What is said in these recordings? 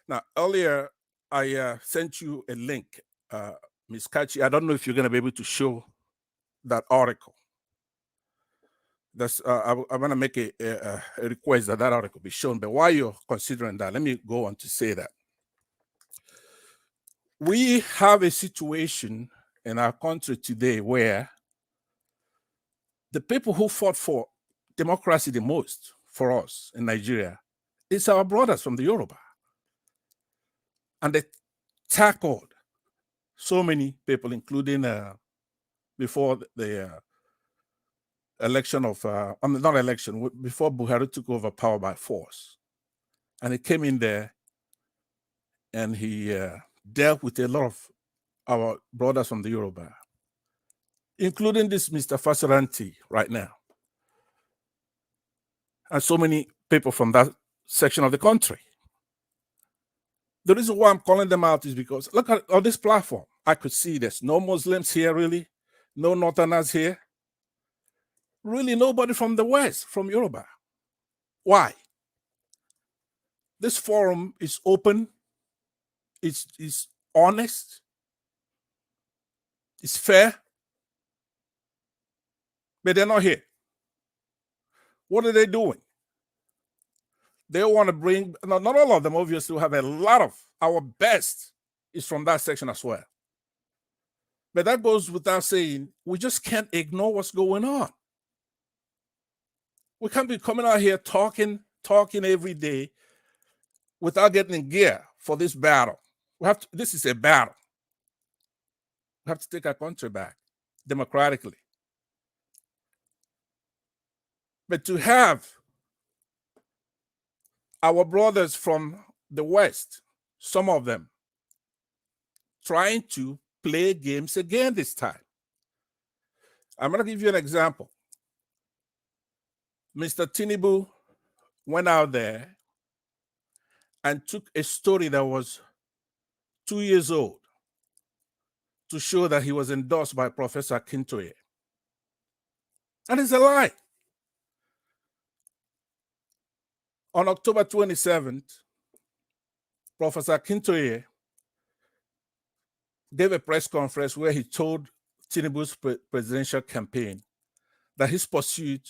Now, earlier, I sent you a link, Ms. Kachi. I don't know if you're going to be able to show that article. I'm going to make a request that article be shown. But while you're considering that, let me go on to say that we have a situation in our country today where the people who fought for democracy the most for us in Nigeria is our brothers from the Yoruba. And they tackled so many people, including before the election of, not election, before Buhari took over power by force. And he came in there and he dealt with a lot of our brothers from the Yoruba, including this Mr. Fasaranti right now. And so many people from that section of the country. The reason why I'm calling them out is because look at on this platform, I could see there's no Muslims here really, no Northerners here, really nobody from the West, from Yoruba. Why? This forum is open, it's honest, it's fair, but they're not here. What are they doing? They want to bring, not all of them obviously have a lot of our best is from that section as well. But that goes without saying, we just can't ignore what's going on. We can't be coming out here talking every day without getting in gear for this battle. This is a battle. We have to take our country back democratically. But to have our brothers from the West, some of them, trying to play games again this time. I'm going to give you an example. Mr. Tinubu went out there and took a story that was 2 years old to show that he was endorsed by Professor Akintoye. And it's a lie. On October 27th, Professor Akintoye gave a press conference where he told Tinubu's presidential campaign that his pursuit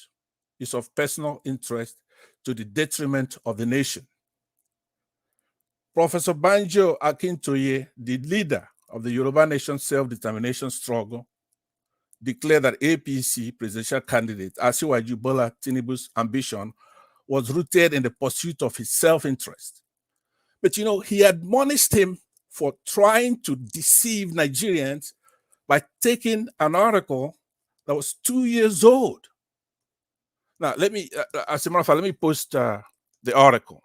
is of personal interest to the detriment of the nation. Professor Banjo Akintoye, the leader of the Yoruba Nation self-determination struggle, declared that APC presidential candidate Asiwaju Bola Tinubu's ambition was rooted in the pursuit of his self-interest. But he admonished him for trying to deceive Nigerians by taking an article that was 2 years old. Now, let me, as a matter of fact, let me post the article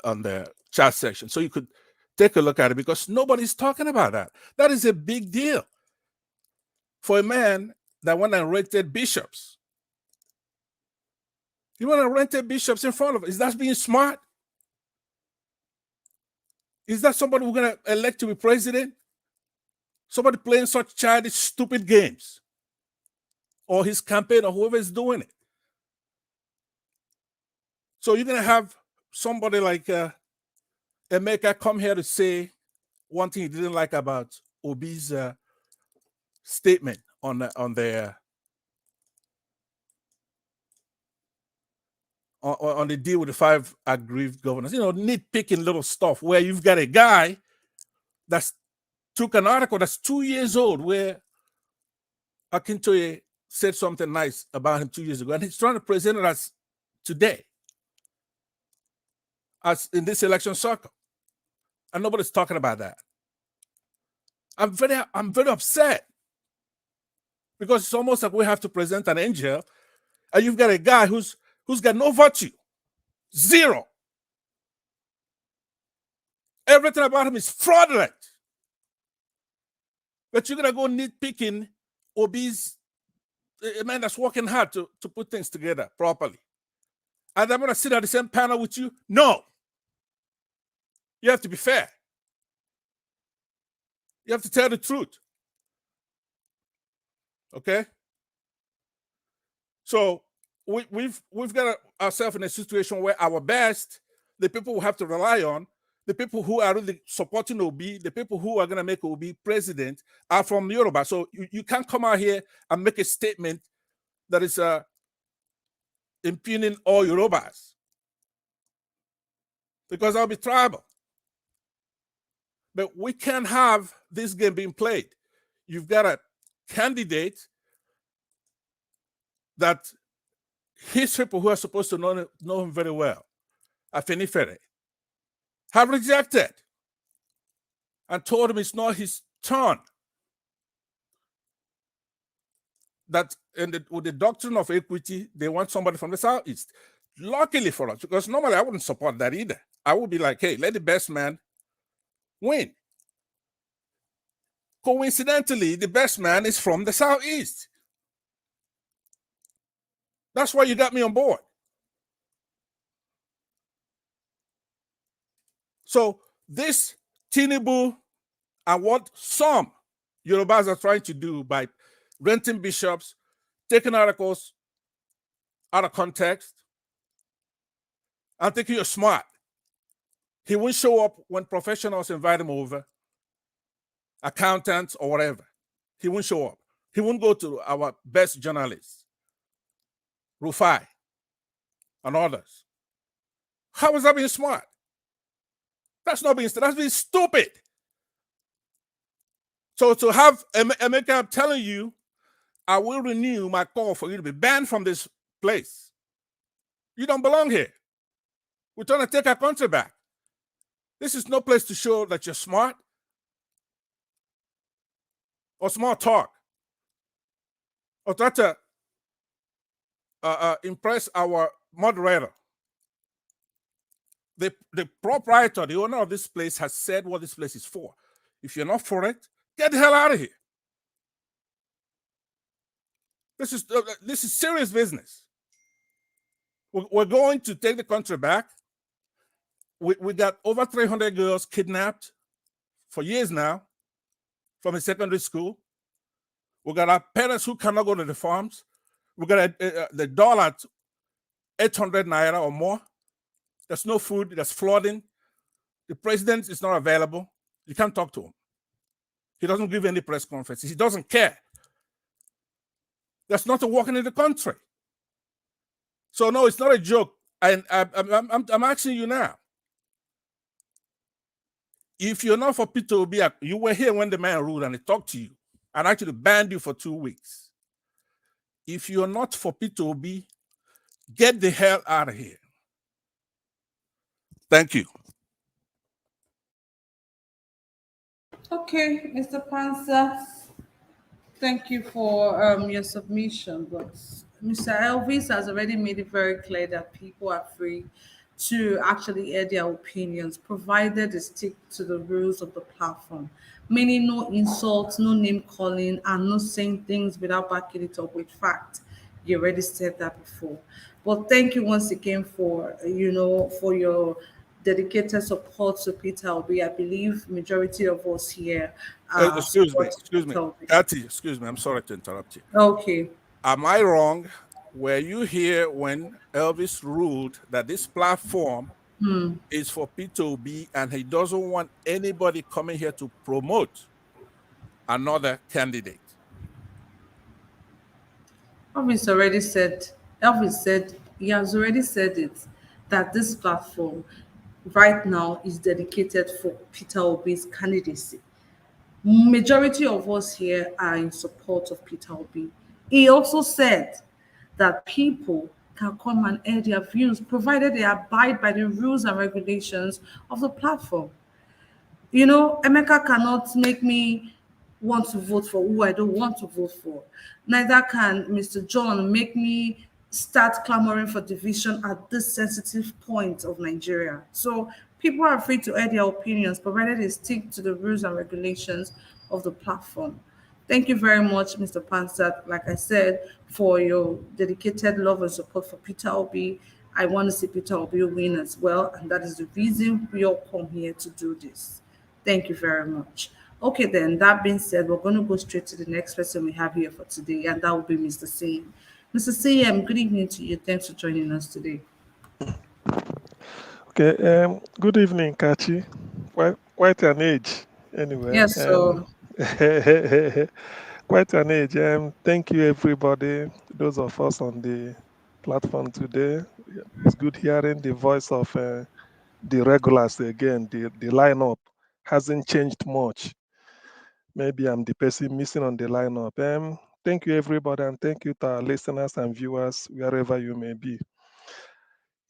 on the chat section so you could take a look at it, because nobody's talking about that. That is a big deal for a man that went and rented bishops. You want to rent bishops in front of us? Is that being smart? Is that somebody we're going to elect to be president? Somebody playing such childish, stupid games? Or his campaign or whoever is doing it? So you're going to have somebody like Emeka come here to say one thing he didn't like about Obi's statement on the deal with the 5 aggrieved governors. Nitpicking little stuff where you've got a guy that took an article that's 2 years old where Akintoye said something nice about him 2 years ago, and he's trying to present it as today, as in this election cycle, and nobody's talking about that. I'm very upset, because it's almost like we have to present an angel, and you've got a guy who's got no virtue, zero. Everything about him is fraudulent. But you're gonna go nitpicking Obi's, a man that's working hard to put things together properly. And I'm gonna sit at the same panel with you? No. You have to be fair. You have to tell the truth. Okay? So we've got ourselves in a situation where our best, the people we have to rely on, the people who are really supporting Obi, the people who are going to make Obi president, are from Yoruba. So you can't come out here and make a statement that is impugning all Yorubas, because that'll be tribal. But we can't have this game being played. You've got a candidate that his people who are supposed to know him very well, Afenifere, have rejected and told him it's not his turn. That with the doctrine of equity, they want somebody from the Southeast. Luckily for us, because normally I wouldn't support that either. I would be like, hey, let the best man win. Coincidentally, the best man is from the Southeast. That's why you got me on board. So this Tinubu and what some Yorubas are trying to do by renting bishops, taking articles out of context, and thinking you're smart. He won't show up when professionals invite him over, accountants or whatever. He won't show up. He won't go to our best journalists, Rufai and others. How is that being smart? That's not being, that's being stupid. So to have Emeka telling you, I will renew my call for you to be banned from this place. You don't belong here. We're trying to take our country back. This is no place to show that you're smart or smart talk or try to impress our moderator. The proprietor, the owner of this place, has said what this place is for. If you're not for it, get the hell out of here. This is serious business. We're going to take the country back. We got over 300 girls kidnapped for years now from a secondary school. We got our parents who cannot go to the farms. We got the dollar at 800 naira or more. There's no food. There's flooding. The president is not available. You can't talk to him. He doesn't give any press conferences. He doesn't care. There's nothing working in the country. So no, it's not a joke. And I'm asking you now. If you're not for Peter Obi, you were here when the man ruled and he talked to you and actually banned you for 2 weeks. If you're not for Peter Obi, get the hell out of here. Thank you. Okay, Mr. Panza, thank you for your submission. But Mr. Elvis has already made it very clear that people are free to actually air their opinions, provided they stick to the rules of the platform. Meaning no insults, no name calling, and no saying things without backing it up with fact. You already said that before. But thank you once again for for your dedicated support to Peter Obi. I believe majority of us here Excuse me. Peter Obi. Ati, excuse me. I'm sorry to interrupt you. Okay. Am I wrong? Were you here when Elvis ruled that this platform is for Peter Obi and he doesn't want anybody coming here to promote another candidate? Elvis said, he has already said it, that this platform right now is dedicated for Peter Obi's candidacy. Majority of us here are in support of Peter Obi. He also said that people can come and air their views, provided they abide by the rules and regulations of the platform. Emeka cannot make me want to vote for who I don't want to vote for. Neither can Mr. John make me start clamoring for division at this sensitive point of Nigeria. So people are free to air their opinions, provided they stick to the rules and regulations of the platform. Thank you very much, Mr. Pansat, like I said, for your dedicated love and support for Peter Obi. I want to see Peter Obi win as well, and that is the reason we all come here to do this. Thank you very much. Okay, then, that being said, we're going to go straight to the next person we have here for today, and that will be Mr. Sam. Mr. Sam, good evening to you. Thanks for joining us today. Okay. Good evening, Kachi. Quite an age, anyway. Yes, so Quite an age. Thank you, everybody. Those of us on the platform today. Yeah, it's good hearing the voice of the regulars again. The lineup hasn't changed much. Maybe I'm the person missing on the lineup. Thank you, everybody, and thank you to our listeners and viewers wherever you may be.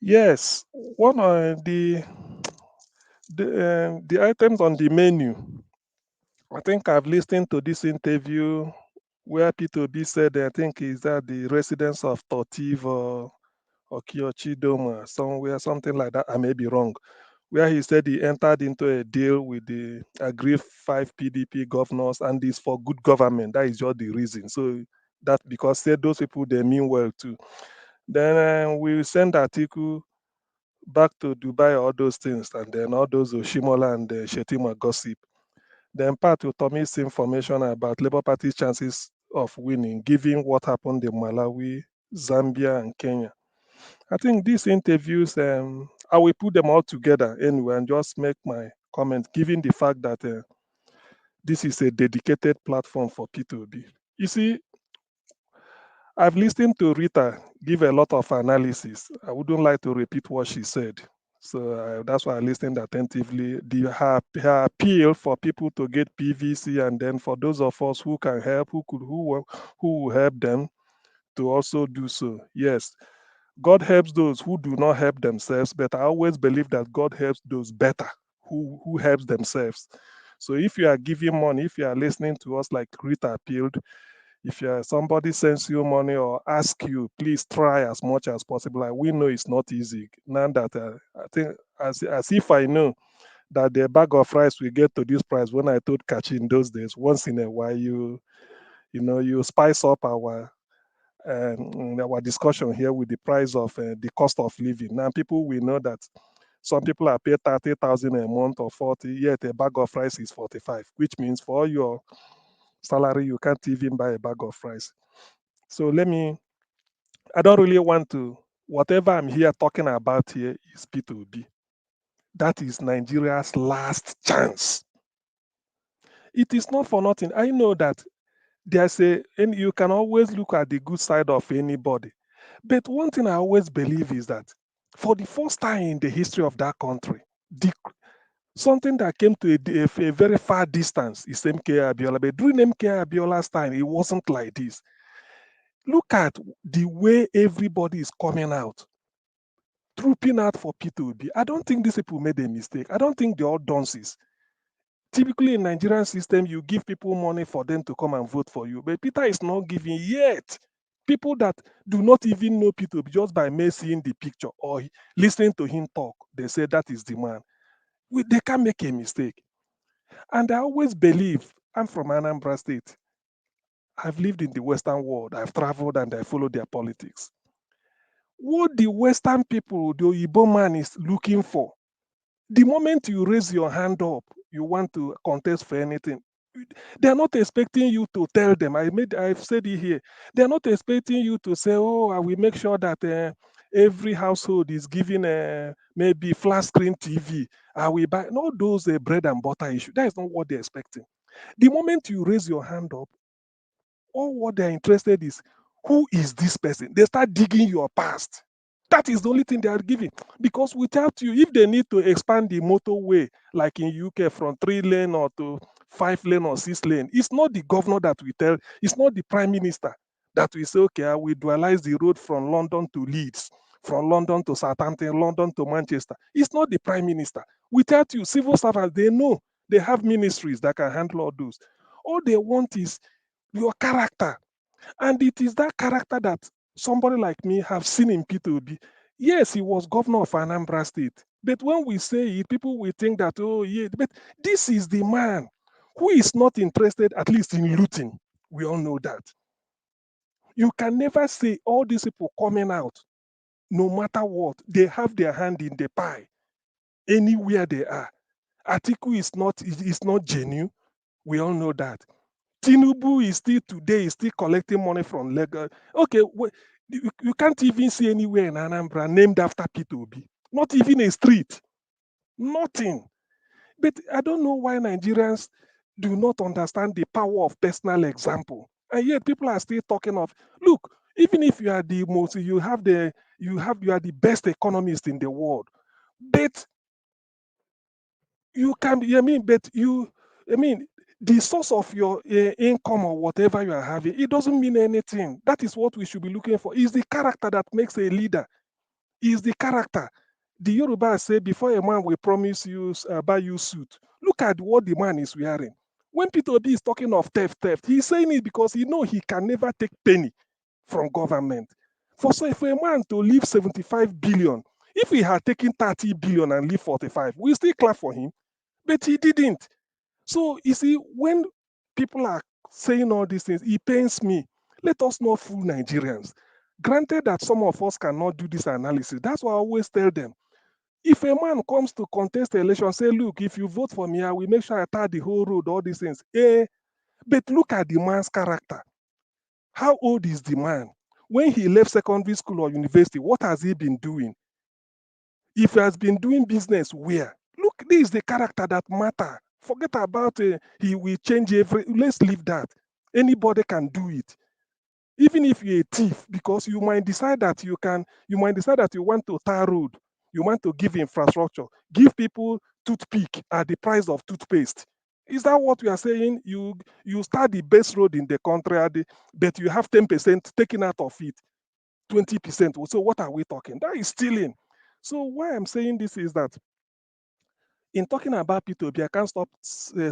Yes, one of the items on the menu. I think I've listened to this interview where Peter Obi said, I think is that the residence of Tortiv or Kyochidoma, somewhere, something like that. I may be wrong. Where he said he entered into a deal with the aggrieved 5 PDP governors and it's for good government. That is just the reason. So that because said those people they mean well too. Then we send Atiku back to Dubai, all those things, and then all those Oshimola and Shetima gossip. Then part will misinformation information about Labour Party's chances of winning, given what happened in Malawi, Zambia, and Kenya. I think these interviews, I will put them all together anyway and just make my comment, given the fact that this is a dedicated platform for P2B. You see, I've listened to Rita give a lot of analysis. I wouldn't like to repeat what she said. So that's why I listened attentively. Her appeal for people to get PVC, and then for those of us who can help, who will help them to also do so. Yes, God helps those who do not help themselves, but I always believe that God helps those better who helps themselves. So if you are giving money, if you are listening to us like Rita appealed, if somebody sends you money or ask you, please try as much as possible. Like we know it's not easy. Now that I think as if I know that the bag of rice will get to this price when I told Kachi in those days, once in a while you spice up our discussion here with the price of the cost of living. Now people will know that some people are paid 30,000 a month or 40, yet a bag of rice is 45, which means for all your salary you can't even buy a bag of rice. So I don't really want to, whatever I'm here talking about here is P2B. That is Nigeria's last chance. It is not for nothing. I know that and you can always look at the good side of anybody. But one thing I always believe is that for the first time in the history of that country, something that came to a very far distance is MK Abiola. But during MK Abiola's time, it wasn't like this. Look at the way everybody is coming out, trooping out for P2B. I don't think these people made a mistake. I don't think they're all dunces. Typically in Nigerian system, you give people money for them to come and vote for you. But Peter is not giving yet. People that do not even know P2B just by me seeing the picture or listening to him talk, they say that is the man. They can't make a mistake. And I always believe, I'm from Anambra State. I've lived in the Western world. I've traveled and I follow their politics. What the Western people, the Igbo man is looking for, the moment you raise your hand up, you want to contest for anything, they are not expecting you to tell them. I've said it here. They are not expecting you to say, "Oh, I will make sure that every household is given maybe flat screen TV. I will buy." No, those bread and butter issue. That is not what they're expecting. The moment you raise your hand up, all what they're interested is, who is this person? They start digging your past. That is the only thing they are giving. Because without you, if they need to expand the motorway, like in UK from 3 lane or to 5 lane or 6 lane, it's not the governor that we tell, it's not the prime minister that we say, okay, I will dualize the road from London to Leeds, from London to Southampton, London to Manchester. It's not the prime minister. Without you, civil servants, they know they have ministries that can handle all those. All they want is your character. And it is that character that somebody like me have seen in Peter Obi. Yes, he was governor of Anambra State. But when we say it, people will think that, oh, yeah, but this is the man who is not interested, at least in looting. We all know that. You can never say all these people coming out, no matter what, they have their hand in the pie anywhere they are. Atiku is not genuine. We all know that. Tinubu is still collecting money from Lagos. Okay, you can't even see anywhere in Anambra named after Peter Obi. Not even a street. Nothing. But I don't know why Nigerians do not understand the power of personal example. And yet people are still talking of, look, even if you are the most, you are the best economist in the world, but you can be, I mean, the source of your income or whatever you are having, it doesn't mean anything. That is what we should be looking for. Is the character that makes a leader. Is the character. The Yoruba say, before a man will promise you, buy you suit, look at what the man is wearing. When Peter Obi is talking of theft, he's saying it because he know he can never take penny from government. For a man to leave 75 billion, if he had taken 30 billion and leave 45, we still clap for him, but he didn't. So you see, when people are saying all these things, it pains me. Let us not fool Nigerians. Granted that some of us cannot do this analysis, that's why I always tell them. If a man comes to contest the election, say, look, if you vote for me, I will make sure I tar the whole road, all these things. But look at the man's character. How old is the man? When he left secondary school or university, what has he been doing? If he has been doing business, where? Look, this is the character that matter. Forget about he will change every. Let's leave that. Anybody can do it. Even if you're a thief, because you might decide that you might decide that you want to tar road, you want to give infrastructure, give people toothpick at the price of toothpaste. Is that what we are saying? You start the best road in the country, but you have 10% taken out of it, 20%. So what are we talking? That is stealing. So why I'm saying this is that in talking about Peter Obi, I can't stop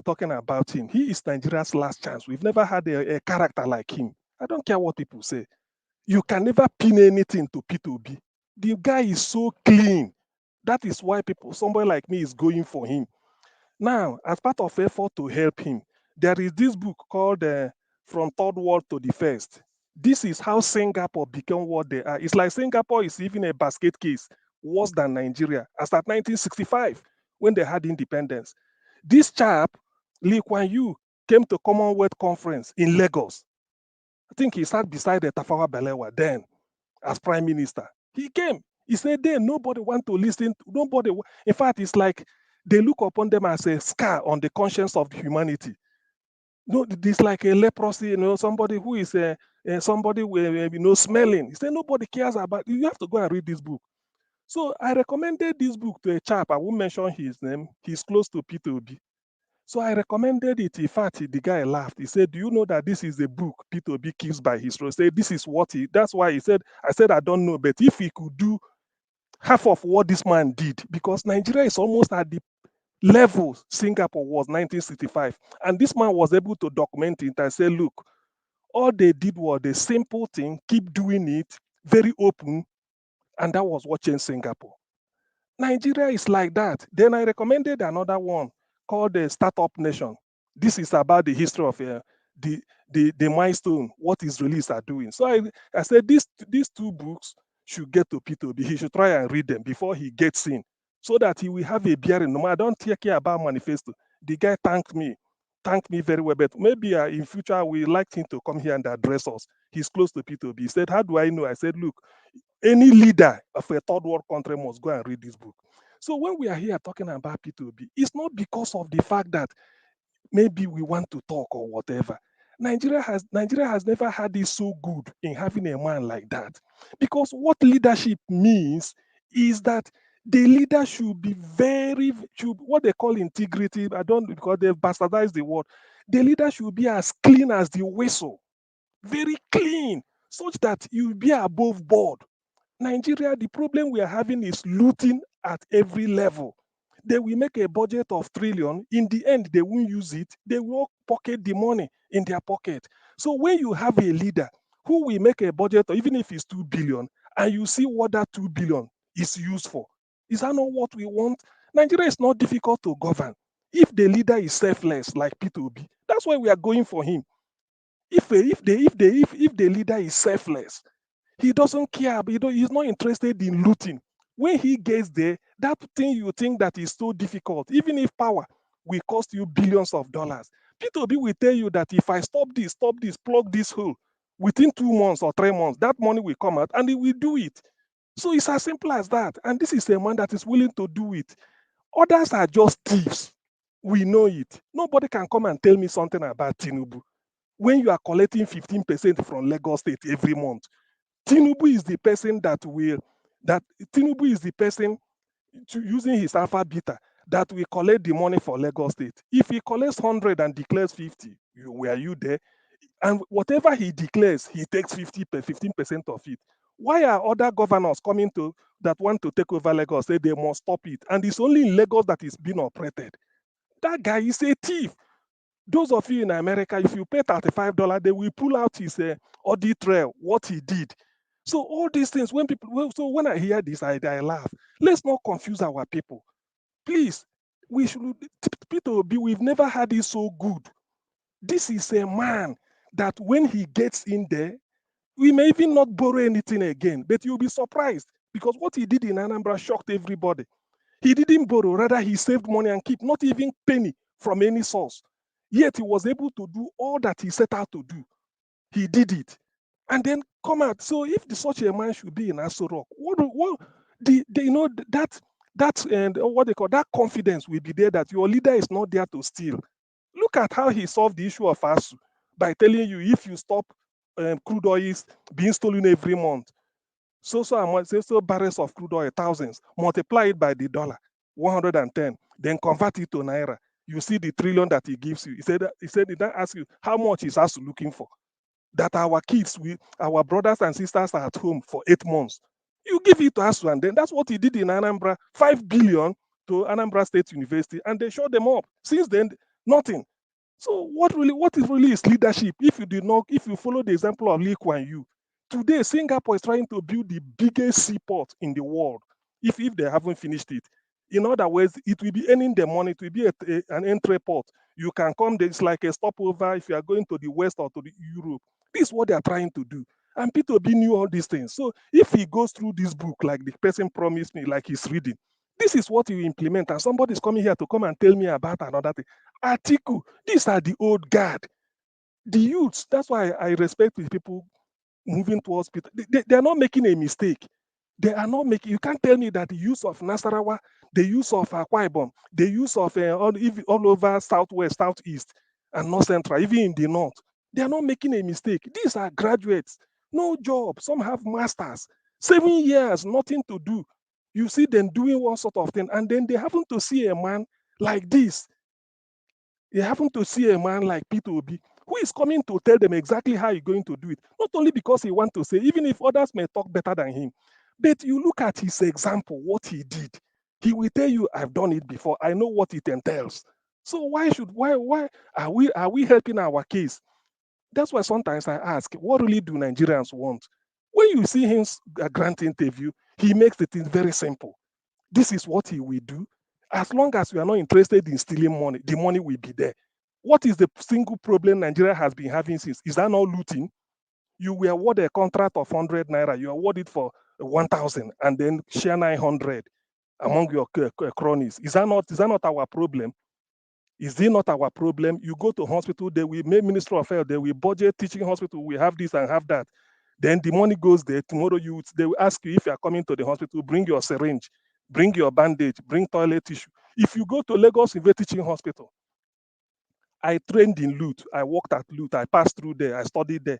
talking about him. He is Nigeria's last chance. We've never had a character like him. I don't care what people say. You can never pin anything to Peter Obi. The guy is so clean. That is why somebody like me is going for him. Now, as part of effort to help him, there is this book called From Third World to the First. This is how Singapore became what they are. It's like Singapore is even a basket case worse than Nigeria as at 1965 when they had independence. This chap, Lee Kuan Yew, came to Commonwealth Conference in Lagos. I think he sat beside the Tafawa Balewa then as prime minister. He came. He said, then nobody want to listen. Nobody. In fact, it's like they look upon them as a scar on the conscience of humanity. No, it's like a leprosy. Somebody who is somebody smelling. He said nobody cares about. You have to go and read this book. So I recommended this book to a chap. I won't mention his name. He's close to Peter Obi. So I recommended it. In fact, the guy laughed. He said, do you know that this is the book Peter Obi keeps by his road? He said, this is what that's why he said, I said, I don't know. But if he could do half of what this man did, because Nigeria is almost at the level Singapore was 1965. And this man was able to document it and say, look, all they did was the simple thing, keep doing it, very open. And that was what changed Singapore. Nigeria is like that. Then I recommended another one called the Startup Nation. This is about the history of the milestone, what Israelis are doing. So I said these two books should get to Peter Obi. He should try and read them before he gets in, so that he will have a bearing. No matter, I don't care about manifesto. The guy thanked me very well. But maybe in future we like him to come here and address us. He's close to Peter Obi. He said, how do I know? I said, look, any leader of a third world country must go and read this book. So when we are here talking about Peter Obi, it's not because of the fact that maybe we want to talk or whatever. Nigeria has never had it so good in having a man like that. Because what leadership means is that the leader should be what they call integrity. I don't, because they've bastardized the word. The leader should be as clean as the whistle, very clean, such that you be above board. Nigeria, the problem we are having is looting at every level. They will make a budget of trillion. In the end, they won't use it. They will pocket the money in their pocket. So when you have a leader who will make a budget, even if it's 2 billion, and you see what that 2 billion is used for, is that not what we want? Nigeria is not difficult to govern. If the leader is selfless, like Peter Obi, that's why we are going for him. If the leader is selfless, he doesn't care. He's not interested in looting. When he gets there, that thing you think that is so difficult, even if power will cost you billions of dollars, Peter Obi will tell you that if I stop this, plug this hole, within 2 months or 3 months, that money will come out and he will do it. So it's as simple as that. And this is a man that is willing to do it. Others are just thieves. We know it. Nobody can come and tell me something about Tinubu. When you are collecting 15% from Lagos State every month, Tinubu is the person Tinubu is the person using his alpha beta that will collect the money for Lagos State. If he collects 100 and declares 50, were you there? And whatever he declares, he takes 15% of it. Why are other governors coming to that want to take over Lagos say they must stop it? And it's only in Lagos that is being operated. That guy is a thief. Those of you in America, if you pay $35, they will pull out his audit trail, what he did. So all these things, so when I hear this, I laugh. Let's not confuse our people. Please, we should, Peter Obi, we've never had it so good. This is a man that when he gets in there, we may even not borrow anything again, but you'll be surprised because what he did in Anambra shocked everybody. He didn't borrow, rather he saved money and keep not even penny from any source. Yet he was able to do all that he set out to do. He did it. And then come out. So if such a man should be in Aso Rock, what they call that confidence will be there that your leader is not there to steal. Look at how he solved the issue of ASU by telling you if you stop crude oil being stolen every month, so barrels of crude oil, thousands, multiply it by the dollar, 110, then convert it to naira. You see the trillion that he gives you. He said he then ask you how much is ASU looking for? That our kids, our brothers and sisters are at home for 8 months. You give it to ASU, and then that's what he did in Anambra, 5 billion to Anambra State University, and they shut them up. Since then, nothing. So what is really is leadership? If you follow the example of Lee Kuan Yew, today Singapore is trying to build the biggest seaport in the world. If they haven't finished it, in other words, it will be earning the money. It will be an entry port. You can come there. It's like a stopover if you are going to the West or to the Europe. This is what they are trying to do. And Peter Obi knew all these things. So if he goes through this book like the person promised me, like he's reading, this is what you implement. And somebody is coming here to come and tell me about another thing. Atiku, these are the old guard. The youths, that's why I respect the people moving towards Peter. They are not making a mistake. They are not making, you can't tell me that the use of Nasarawa, the use of Akwa Ibom, the use of all over Southwest, Southeast, and North Central, even in the North, they are not making a mistake. These are graduates, no job. Some have masters, 7 years, nothing to do. You see them doing one sort of thing, and then they happen to see a man like this. They happen to see a man like Peter Obi, who is coming to tell them exactly how he's going to do it. Not only because he wants to say, even if others may talk better than him, but you look at his example, what he did. He will tell you, I've done it before. I know what it entails. So why are we helping our case? That's why sometimes I ask, what really do Nigerians want? When you see him grant interview, he makes the thing very simple. This is what he will do. As long as we are not interested in stealing money, the money will be there. What is the single problem Nigeria has been having since? Is that not looting? You will award a contract of 100 naira, you award it for 1,000 and then share 900 among your cronies. Is that not our problem? Is it not our problem? You go to hospital, they will make Ministry of Health, they will budget teaching hospital, we have this and have that. Then the money goes there. Tomorrow they will ask you if you are coming to the hospital, bring your syringe, bring your bandage, bring toilet tissue. If you go to Lagos University Teaching Hospital, I trained in Lut, I worked at Lut, I passed through there, I studied there.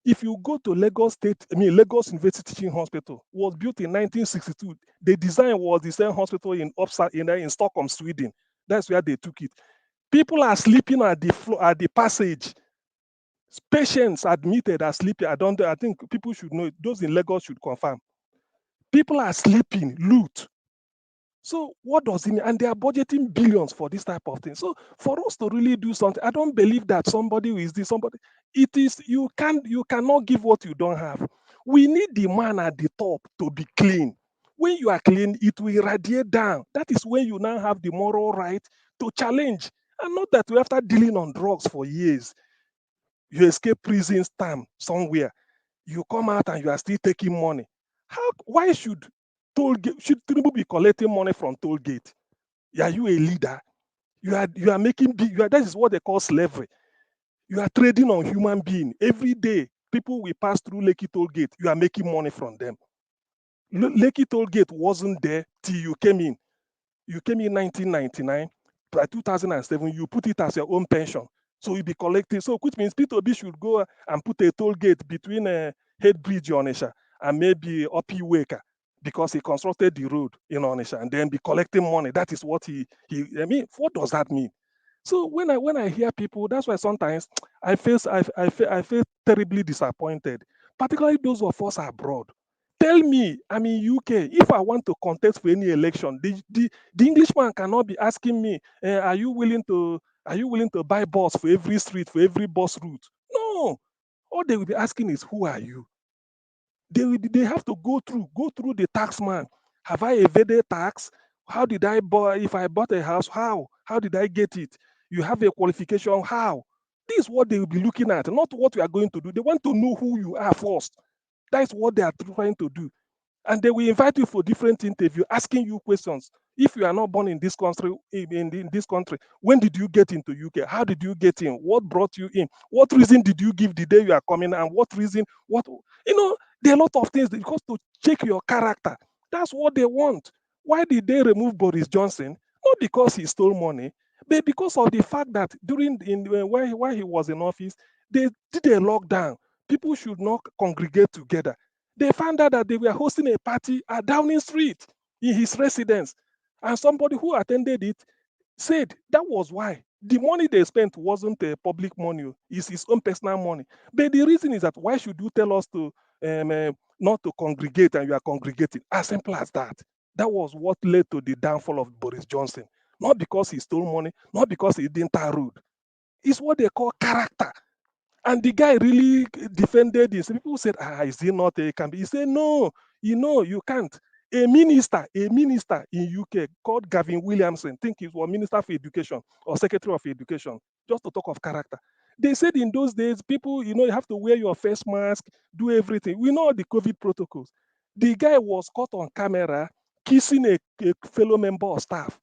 If you go to Lagos University Teaching Hospital, was built in 1962. The design was the same hospital in Stockholm, Sweden. That's where they took it. People are sleeping at the floor, at the passage. Patients admitted are sleeping. I think people should know. Those in Lagos should confirm. People are sleeping, loot. So what does it mean? And they are budgeting billions for this type of thing. So for us to really do something, I don't believe that somebody who is this, somebody, it is, you cannot give what you don't have. We need the man at the top to be clean. When you are clean, it will radiate down. That is when you now have the moral right to challenge. And not that we after dealing on drugs for years, you escape prison term somewhere, you come out and you are still taking money. Why should Tinubu be collecting money from toll gate? Are you a leader? You are making that is what they call slavery. You are trading on human being. Every day, people will pass through Lekki toll gate. You are making money from them. Lekki toll gate wasn't there till you came in. You came in 1999. By 2007, you put it as your own pension. So you'll be collecting. So which means Peter Obi should go and put a toll gate between Head Bridge Onisha and maybe Opi Weka, because he constructed the road in Onisha, and then be collecting money. That is what I mean, what does that mean? So when I hear people, that's why sometimes I feel terribly disappointed, particularly those of us abroad. Tell me, I'm in UK. If I want to contest for any election, the Englishman cannot be asking me, are you willing to buy bus for every street, for every bus route? No. All they will be asking is, who are you? They have to go through the tax man. Have I evaded tax? How did I buy? If I bought a house, how did I get it? You have a qualification, how? This is what they will be looking at, not what we are going to do. They want to know who you are first. That is what they are trying to do. And they will invite you for different interview, asking you questions. If you are not born in this country, in this country, when did you get into UK? How did you get in? What brought you in? What reason did you give the day you are coming? And what reason? There are a lot of things because to check your character. That's what they want. Why did they remove Boris Johnson? Not because he stole money, but because of the fact that while he was in office, they did a lockdown. People should not congregate together. They found out that they were hosting a party at Downing Street in his residence. And somebody who attended it said that was why. The money they spent wasn't public money, it's his own personal money. But the reason is that why should you tell us to not to congregate and you are congregating? As simple as that. That was what led to the downfall of Boris Johnson. Not because he stole money, not because he didn't tar road. It's what they call character. And the guy really defended this. People said, is he not a can be? He said, no, you can't. A minister in UK called Gavin Williamson, think he was Minister for Education or Secretary of Education, just to talk of character. They said in those days, people, you have to wear your face mask, do everything. We know the COVID protocols. The guy was caught on camera kissing a fellow member of staff,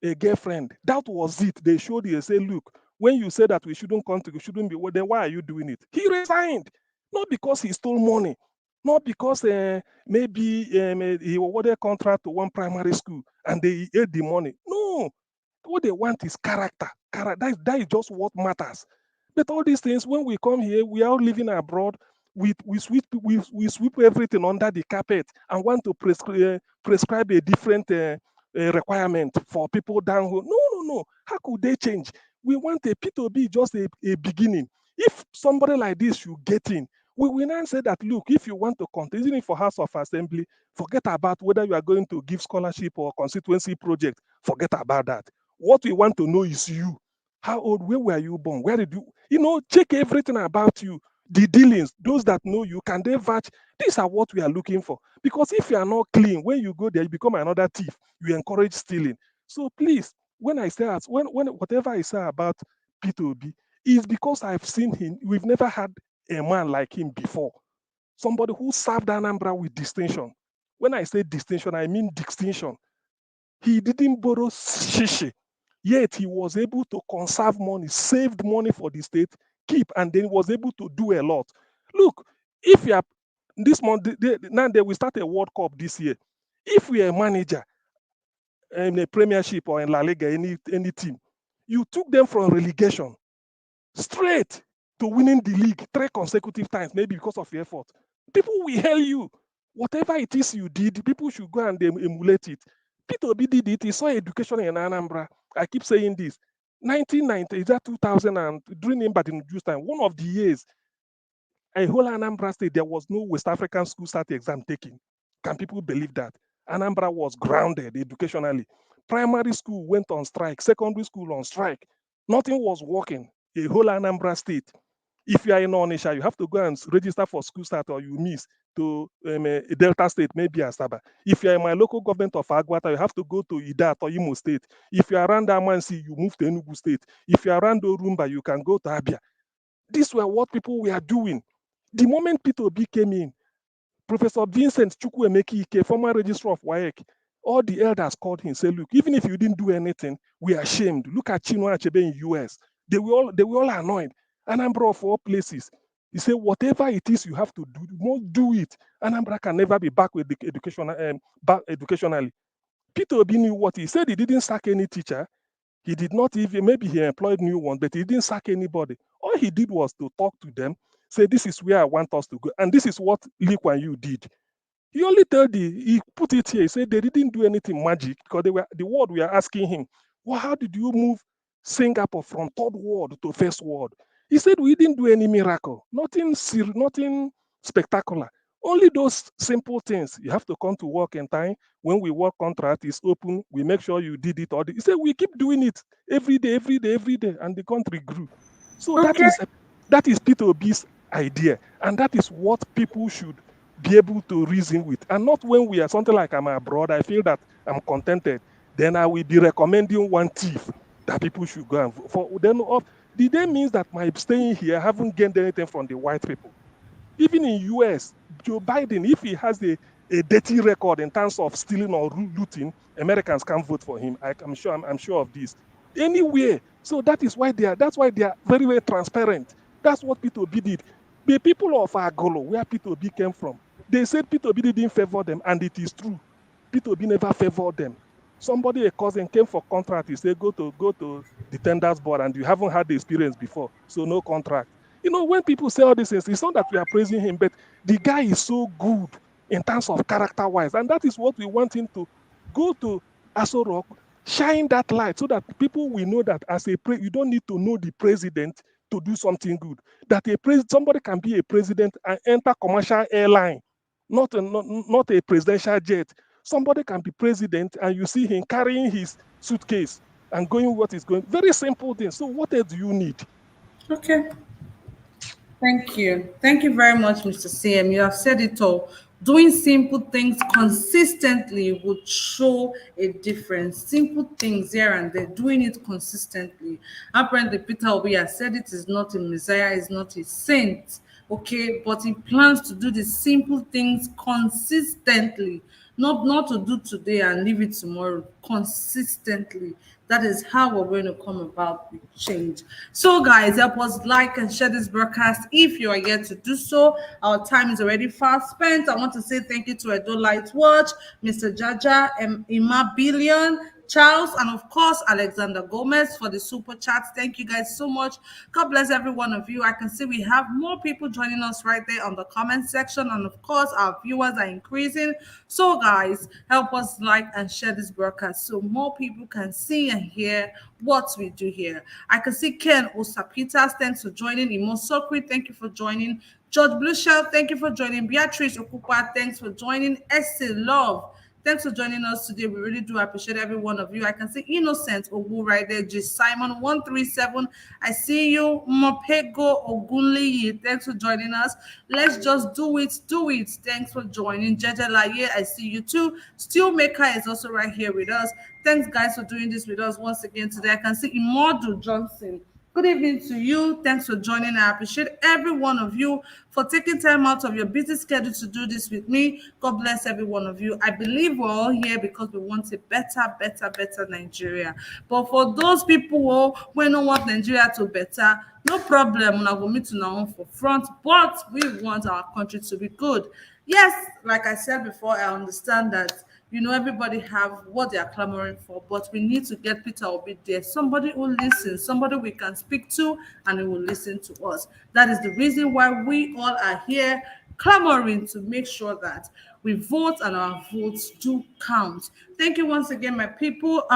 a girlfriend. That was it. They showed you, they say, look, when you say that we shouldn't come to, we shouldn't be, well, then why are you doing it? He resigned. Not because he stole money, not because maybe he awarded a contract to one primary school and they ate the money. No, what they want is character. That is just what matters. But all these things, when we come here, we are living abroad. We sweep everything under the carpet and want to prescribe a different requirement for people down home. No. How could they change? We want a P2B just a beginning. If somebody like this should get in, we will now say that, look, if you want to contest, even for House of Assembly, forget about whether you are going to give scholarship or constituency project. Forget about that. What we want to know is you. How old? Where were you born? Where did you, check everything about you. The dealings, those that know you, can they vouch? These are what we are looking for. Because if you are not clean, when you go there, you become another thief. You encourage stealing. So please, when whatever I say about P2B is because I've seen him. We've never had a man like him before. Somebody who served Anambra with distinction. When I say distinction, I mean distinction. He didn't borrow shishi, yet he was able to conserve money, saved money for the state, keep, and then was able to do a lot. Look, if you are this month, now they will start a World Cup this year. If we are a manager in a Premiership or in La Liga, any team, you took them from relegation straight to winning the league 3 consecutive times, maybe because of your effort. People will hail you. Whatever it is you did, people should go and emulate it. Peter Obi did it. He saw education in Anambra. I keep saying this. 1990, is that 2000, and during Imbadin Juice time, one of the years, a whole Anambra state, there was no West African school start exam taking. Can people believe that? Anambra was grounded educationally. Primary school went on strike, secondary school on strike. Nothing was working. A whole Anambra state. If you are in Onisha, you have to go and register for school start or you miss to a Delta state, maybe Asaba. If you are in my local government of Agwata, you have to go to Idat or Imo state. If you are around Amansi, you move to Enugu state. If you are around Orumba, you can go to Abia. These were what people were doing. The moment Peter Obi came in, Professor Vincent Chukwuemeka Ike, former registrar of WAEC, all the elders called him, say, look, even if you didn't do anything, we are ashamed. Look at Chinua Achebe in US. They were all annoyed. A number of all places. He said, whatever it is you have to do, you must do it. Anambra can never be back with the educationally. Peter Obi knew what he said. He didn't sack any teacher. He did not even, maybe he employed new ones, but he didn't sack anybody. All he did was to talk to them, say, this is where I want us to go. And this is what Lee Kuan Yew did. He only told he put it here. He said they didn't do anything magic because the world we are asking him, well, how did you move Singapore from third world to first world? He said we didn't do any miracle, nothing spectacular. Only those simple things. You have to come to work in time. When we work contract is open, we make sure you did it. He said we keep doing it every day, and the country grew. So that is Peter Obi's idea, and that is what people should be able to reason with, and not when we are something like I'm abroad, I feel that I'm contented, then I will be recommending one thief that people should go and vote for. Then the day means that my staying here haven't gained anything from the white people. Even in US, Joe Biden, if he has a dirty record in terms of stealing or looting, Americans can't vote for him. I'm sure of this. Anywhere. So that's why they are very, very transparent. That's what Peter Obi did. The people of Agolo, where Peter Obi came from, they said Peter Obi didn't favor them, and it is true. Peter Obi never favored them. Somebody, a cousin, came for contract. He said, go to the tenders board, and you haven't had the experience before, so no contract. When people say all these things, it's not that we are praising him, but the guy is so good in terms of character-wise, and that is what we want him to go to Aso Rock, shine that light so that people will know that you don't need to know the president to do something good. That somebody can be a president and enter commercial airline, not a presidential jet. Somebody can be president and you see him carrying his suitcase and going what is going. Very simple thing. So what else do you need? Okay. Thank you. Thank you very much, Mr. CM. You have said it all. Doing simple things consistently would show a difference. Simple things here and there, doing it consistently. Apparently, Peter Obi has said it is not a messiah, is not a saint. Okay, but he plans to do the simple things consistently, not to do today and leave it tomorrow, consistently. That is how we're going to come about with change. So guys, help us like and share this broadcast if you are yet to do so. Our time is already fast spent. I want to say thank you to Edo Light Watch, Mr. Jaja, Ima Billion, Charles, and of course, Alexander Gomez for the super chats. Thank you guys so much. God bless every one of you. I can see we have more people joining us right there on the comment section. And of course, our viewers are increasing. So guys, help us like and share this broadcast so more people can see and hear what we do here. I can see Ken Osapitas. Thanks for joining. Imo Sokri, thank you for joining. George Blueshell, thank you for joining. Beatrice Okupa, thanks for joining. Essie Love, thanks for joining us today. We really do appreciate every one of you. I can see Innocent Ogu right there. Just Simon 137. I see you. Mopego Ogunliyi. Thanks for joining us. Let's just do it. Do it. Thanks for joining. Jeje Laye, I see you too. Steelmaker is also right here with us. Thanks, guys, for doing this with us once again today. I can see Imodu Johnson. Good evening to you. Thanks for joining. I appreciate every one of you for taking time out of your busy schedule to do this with me. God bless every one of you. I believe we're all here because we want a better Nigeria. But for those people who don't want Nigeria to better, no problem. We're not going to meet now for front, but we want our country to be good. Yes, like I said before, I understand that everybody have what they are clamoring for, but we need to get Peter Obi there. Somebody who listens, somebody we can speak to, and he will listen to us. That is the reason why we all are here clamoring to make sure that we vote and our votes do count. Thank you once again, my people.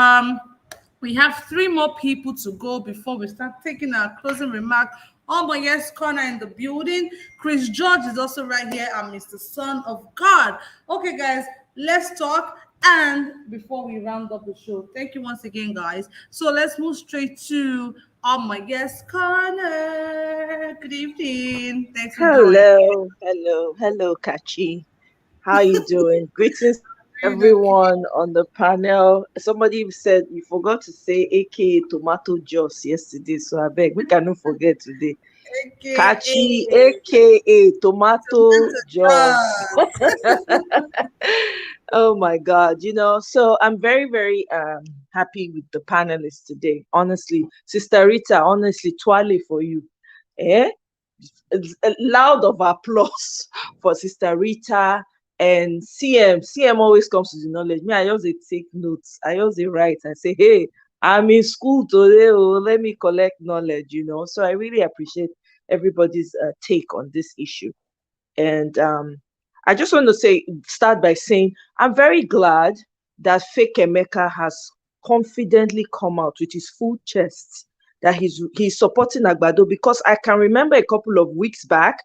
We have 3 more people to go before we start taking our closing remark. Oh my yes, corner in the building. Chris George is also right here, and Mr. Son of God. Okay, guys, let's talk. And before we round up the show, thank you once again, guys. So let's move straight to my guest corner. Good evening. Thanks for joining. Hello, Kachi. How you doing? Greetings, everyone on the panel. Somebody said you forgot to say AKA tomato juice yesterday, so I beg we cannot forget today. Kachi, AKA tomato juice. Oh my God, so I'm very, very happy with the panelists today. Honestly, Sister Rita, honestly, twirly for you. a loud of applause for Sister Rita and CM. CM always comes to the knowledge. Me, I just take notes. I just write and say, hey, I'm in school today. Oh, let me collect knowledge, you know. So I really appreciate everybody's take on this issue. And I just want to start by saying, I'm very glad that Fake Emeka has confidently come out with his full chest that he's supporting Agbado, because I can remember a couple of weeks back,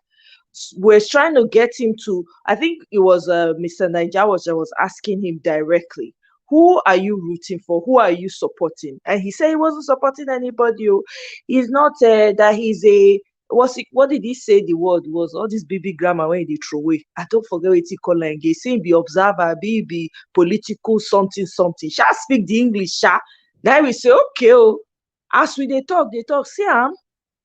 we're trying to get him to, I think it was Mr. Naija that was asking him directly, who are you rooting for? Who are you supporting? And he said he wasn't supporting anybody. He's not that he's a, what did he say the word was? All this baby grammar when they throw away. I don't forget what he called it. He saying be observer, be political something. Shall speak the English, sha. Then we say, okay, as we they talk, see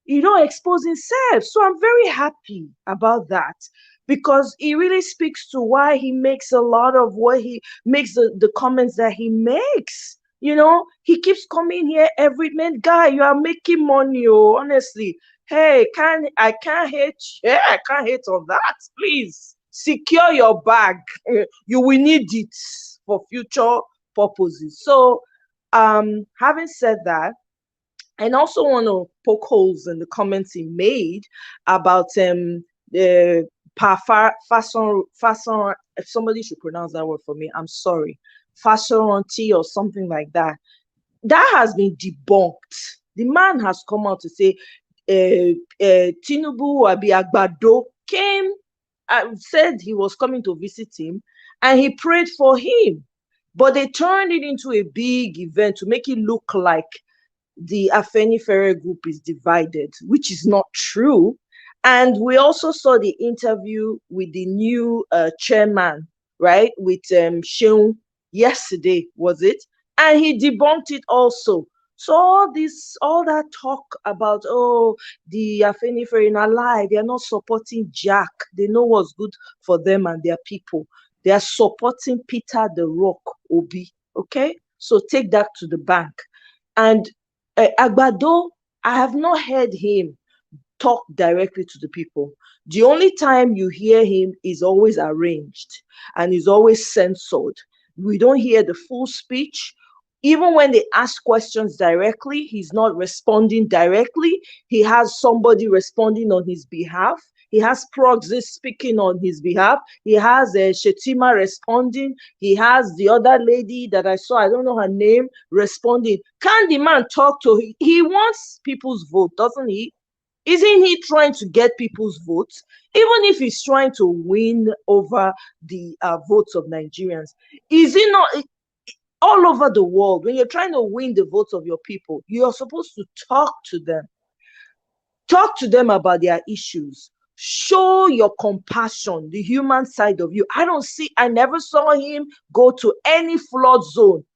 he don't expose himself. So I'm very happy about that, because he really speaks to why he makes a lot of what he makes, the comments that he makes. You know, he keeps coming here every man, guy, you are making money, honestly. Hey, I can't hate. Yeah, I can't hate on that. Please secure your bag. You will need it for future purposes. So, having said that, I also want to poke holes in the comments he made about the façon. If somebody should pronounce that word for me, I'm sorry. Façonti or something like that. That has been debunked. The man has come out to say Tinubu Abi Agbado came and said he was coming to visit him, and he prayed for him. But they turned it into a big event to make it look like the Afenifere group is divided, which is not true. And we also saw the interview with the new chairman, right, with Sheung yesterday, was it? And he debunked it also. So all that talk about, oh, the Afenifere in a lie, they are not supporting Jack. They know what's good for them and their people. They are supporting Peter the Rock Obi. Okay, so take that to the bank. And Agbado, I have not heard him talk directly to the people. The only time you hear him is always arranged and is always censored. We don't hear the full speech. Even when they ask questions directly, he's not responding directly. He has somebody responding on his behalf. He has proxies speaking on his behalf. He has Shetima responding. He has the other lady that I saw, I don't know her name, responding. Can the man talk to him? He wants people's vote, doesn't he? Isn't he trying to get people's votes? Even if he's trying to win over the votes of Nigerians, is he not? All over the world, when you're trying to win the votes of your people, you're supposed to talk to them about their issues. Show your compassion, the human side of you. I never saw him go to any flood zone.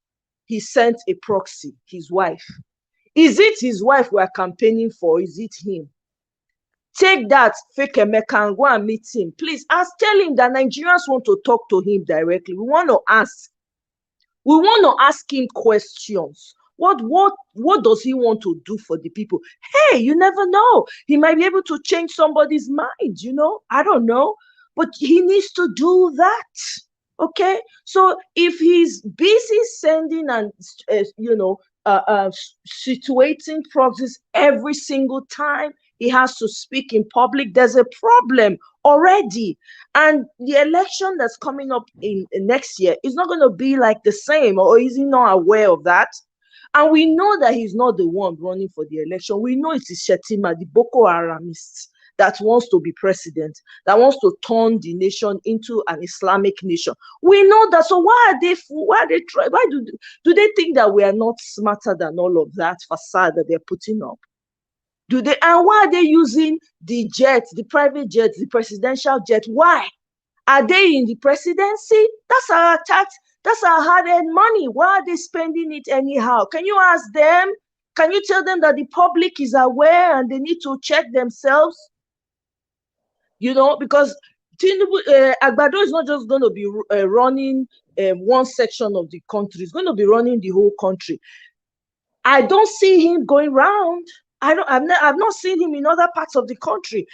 He sent a proxy, his wife. Is it his wife we are campaigning for? Is it him? Take that, Fake Emeka, and go and meet him. Please tell him that Nigerians want to talk to him directly. We want to ask him questions. What does he want to do for the people? Hey, you never know. He might be able to change somebody's mind, you know? I don't know. But he needs to do that. Okay? So if he's busy sending and, situating proxies every single time he has to speak in public, there's a problem already. And the election that's coming up in next year is not going to be like the same, or is he not aware of that? And we know that he's not the one running for the election. We know it is Shetima, the Boko Haramist, that wants to be president, that wants to turn the nation into an Islamic nation. We know that. So why do they think that we are not smarter than all of that facade that they're putting up? And why are they using the jets, the private jets, the presidential jet? Why? Are they in the presidency? That's our tax, that's our hard-earned money. Why are they spending it anyhow? Can you ask them? Can you tell them that the public is aware and they need to check themselves? You know, because Agbado is not just going to be running one section of the country. He's going to be running the whole country. I don't see him going round I've not seen him in other parts of the country.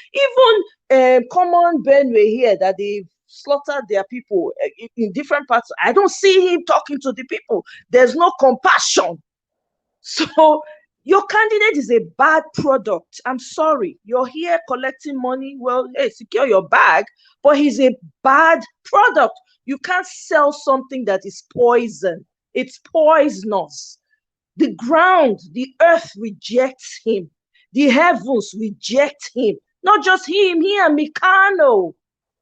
Even common Benway here that they've slaughtered their people in different parts. I don't see him talking to the people. There's no compassion. So your candidate is a bad product. I'm sorry. You're here collecting money. Well, hey, secure your bag, but he's a bad product. You can't sell something that is poison. It's poisonous. The ground, the earth rejects him. The heavens reject him. Not just him, he and Mikano.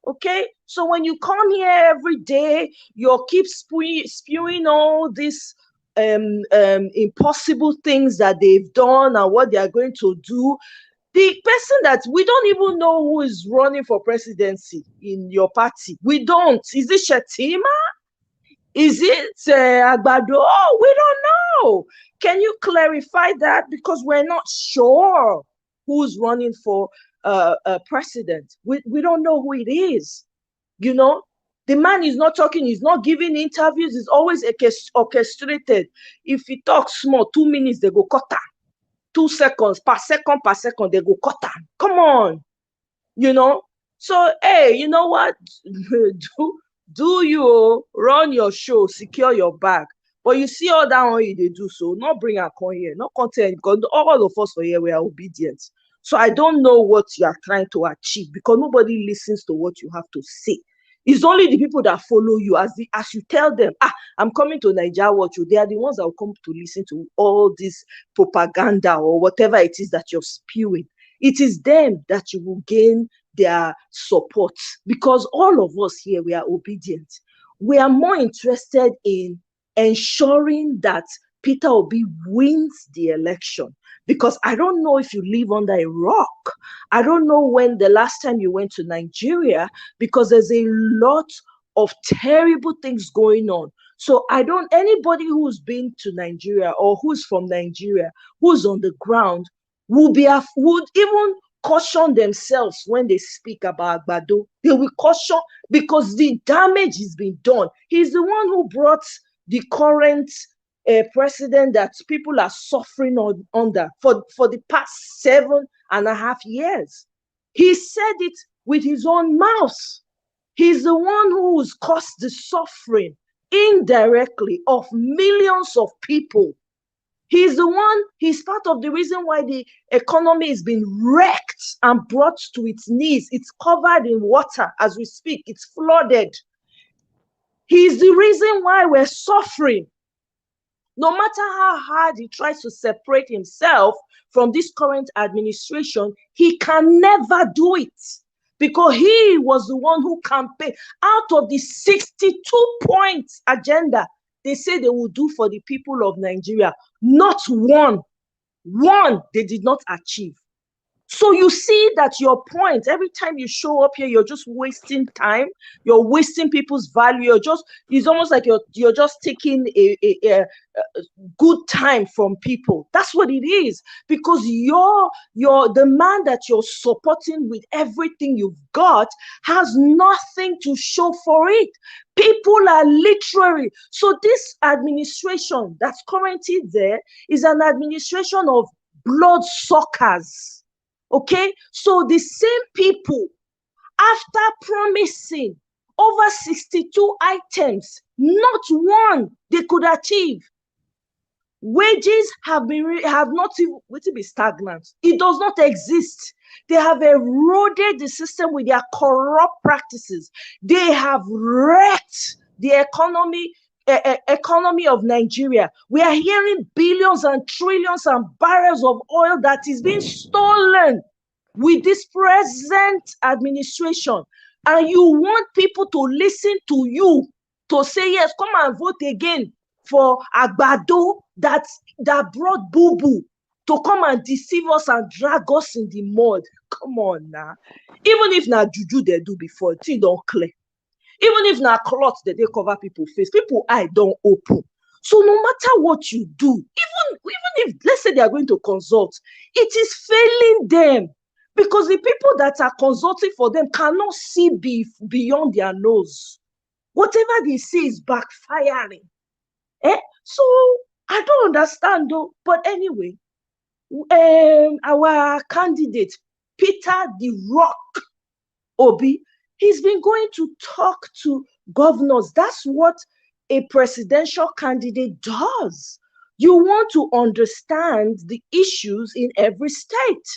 Okay? So when you come here every day, you'll keep spewing all these impossible things that they've done and what they are going to do. The person that we don't even know who is running for presidency in your party. We don't. Is it Shetima? Is it Agbado? Oh, we don't know. Can you clarify that? Because we're not sure who's running for president. We don't know who it is. You know, the man is not talking. He's not giving interviews. It's always orchestrated. If he talks small, 2 minutes, they go cut him. 2 seconds, per second, they go cut him. Come on. You know? So, hey, you know what? do you run your show, secure your bag, but you see all that one you they do, so not bring a con here, not content, because all of us for here we are obedient. So I don't know what you are trying to achieve, because nobody listens to what you have to say. It's only the people that follow you as you tell them, I'm coming to Nigeria watch you. They are the ones that will come to listen to all this propaganda or whatever it is that you're spewing. It is them that you will gain their support, because all of us here, we are obedient. We are more interested in ensuring that Peter Obi wins the election, because I don't know if you live under a rock. I don't know when the last time you went to Nigeria, because there's a lot of terrible things going on. So anybody who's been to Nigeria or who's from Nigeria, who's on the ground, would even caution themselves when they speak about Agbado. They will caution, because the damage has been done. He's the one who brought the current president that people are suffering under for the past 7.5 years. He said it with his own mouth. He's the one who's caused the suffering indirectly of millions of people. He's part of the reason why the economy is being wrecked and brought to its knees. It's covered in water as we speak. It's flooded. He's the reason why we're suffering. No matter how hard he tries to separate himself from this current administration, he can never do it, because he was the one who campaigned. Out of the 62 points agenda they say they will do for the people of Nigeria, not one they did not achieve. So you see that your point, every time you show up here, you're just wasting time. You're wasting people's value. It's almost like you're just taking a good time from people. That's what it is, because you're the man that you're supporting with everything you've got has nothing to show for it. People are literally. So this administration that's currently there is an administration of blood suckers. Okay, so the same people, after promising over 62 items, not one they could achieve. Wages have not even been stagnant. It does not exist. They have eroded the system with their corrupt practices. They have wrecked the economy of Nigeria. We are hearing billions and trillions and barrels of oil that is being stolen with this present administration. And you want people to listen to you, to say, yes, come and vote again for Agbado that brought boo-boo to come and deceive us and drag us in the mud. Come on now. Even if na juju they do before, it don't clear. Even if na cloth they cover people face, people eye don't open. So no matter what you do, even if, let's say, they are going to consult, it is failing them, because the people that are consulting for them cannot see beyond their nose. Whatever they say is backfiring. So I don't understand though. But anyway, our candidate, Peter the Rock Obi, he's been going to talk to governors. That's what a presidential candidate does. You want to understand the issues in every state.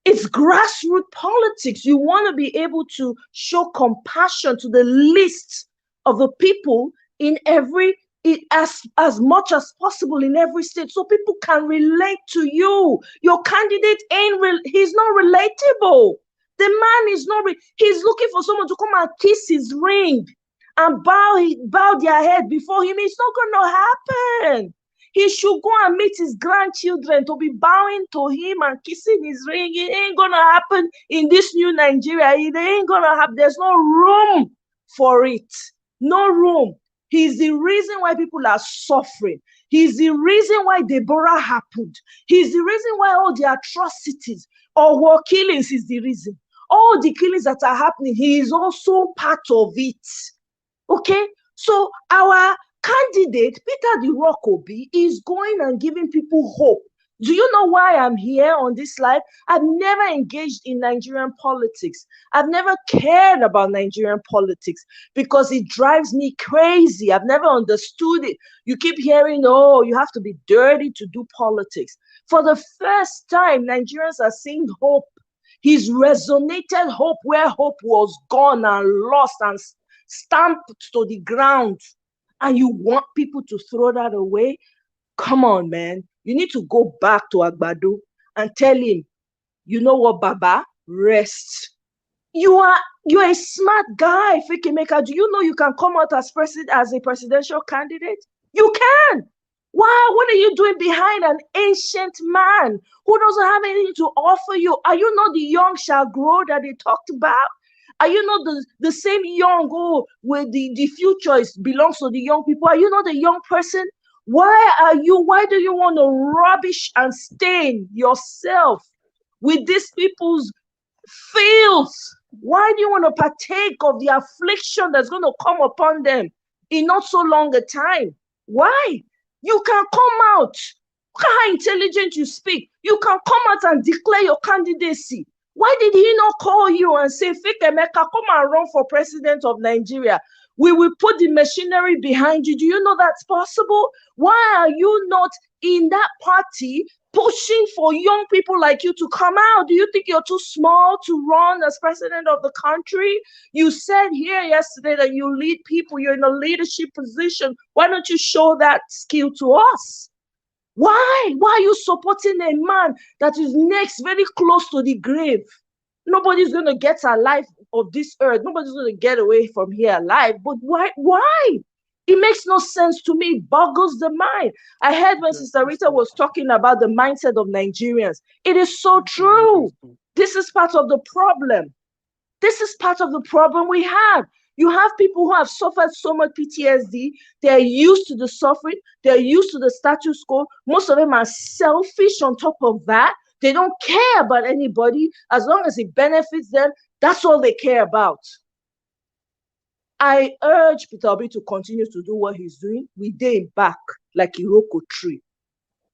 It's grassroots politics. You want to be able to show compassion to the least of the people in every, as much as possible in every state, so people can relate to you. Your candidate he's not relatable. The man is not, he's looking for someone to come and kiss his ring and bow their head before him. It's not going to happen. He should go and meet his grandchildren to be bowing to him and kissing his ring. It ain't going to happen in this new Nigeria. It ain't going to happen. There's no room for it. No room. He's the reason why people are suffering. He's the reason why Deborah happened. He's the reason why all the atrocities or war killings is the reason. All the killings that are happening, he is also part of it. Okay? So our candidate, Peter the Rock Obi, is going and giving people hope. Do you know why I'm here on this live? I've never engaged in Nigerian politics. I've never cared about Nigerian politics because it drives me crazy. I've never understood it. You keep hearing, oh, you have to be dirty to do politics. For the first time, Nigerians are seeing hope. He's resonated hope where hope was gone and lost and stamped to the ground. And you want people to throw that away? Come on, man. You need to go back to Agbado and tell him, you know what, Baba? Rest. You're a smart guy, Fikimeka. Do you know you can come out as a presidential candidate? You can. Why? What are you doing behind an ancient man who doesn't have anything to offer you? Are you not the young shall grow that they talked about? Are you not the same young, where the future belongs to the young people? Are you not a young person? Why do you want to rubbish and stain yourself with these people's filth? Why do you want to partake of the affliction that's going to come upon them in not so long a time? Why? You can come out. Look at how intelligent you speak. You can come out and declare your candidacy. Why did he not call you and say, Fikemeka, come and run for president of Nigeria? We will put the machinery behind you. Do you know that's possible? Why are you not in that party pushing for young people like you to come out? Do you think you're too small to run as president of the country? You said here yesterday that you lead people, you're in a leadership position. Why don't you show that skill to us? Why? Why are you supporting a man that is next very close to the grave? Nobody's going to get alive of this earth. Nobody's going to get away from here alive. But why? Why? It makes no sense to me. It boggles the mind. I heard when Sister Rita was talking about the mindset of Nigerians. It is so true. This is part of the problem. This is part of the problem we have. You have people who have suffered so much PTSD. They're used to the suffering. They're used to the status quo. Most of them are selfish on top of that. They don't care about anybody. As long as it benefits them, that's all they care about. I urge Peter Obi to continue to do what he's doing. We dare him back like a Iroko tree.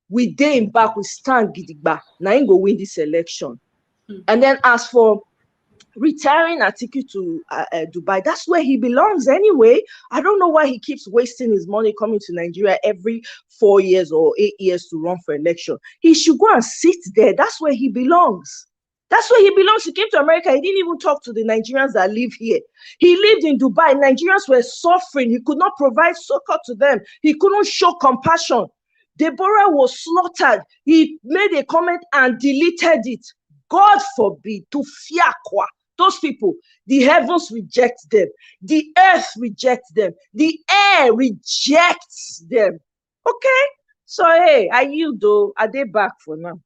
We dare him back. We stand gidigba. Now he go win this election. And then as for retiring Atiku to Dubai, that's where he belongs anyway. I don't know why he keeps wasting his money coming to Nigeria every 4 years or 8 years to run for election. He should go and sit there. That's where he belongs. That's where he belongs. He came to America. He didn't even talk to the Nigerians that live here. He lived in Dubai. Nigerians were suffering. He could not provide succor to them. He couldn't show compassion. Deborah was slaughtered. He made a comment and deleted it. God forbid, to fiakwa. Those people, the heavens reject them. The earth rejects them. The air rejects them. Okay? So, hey, I yield though. Are they back for now?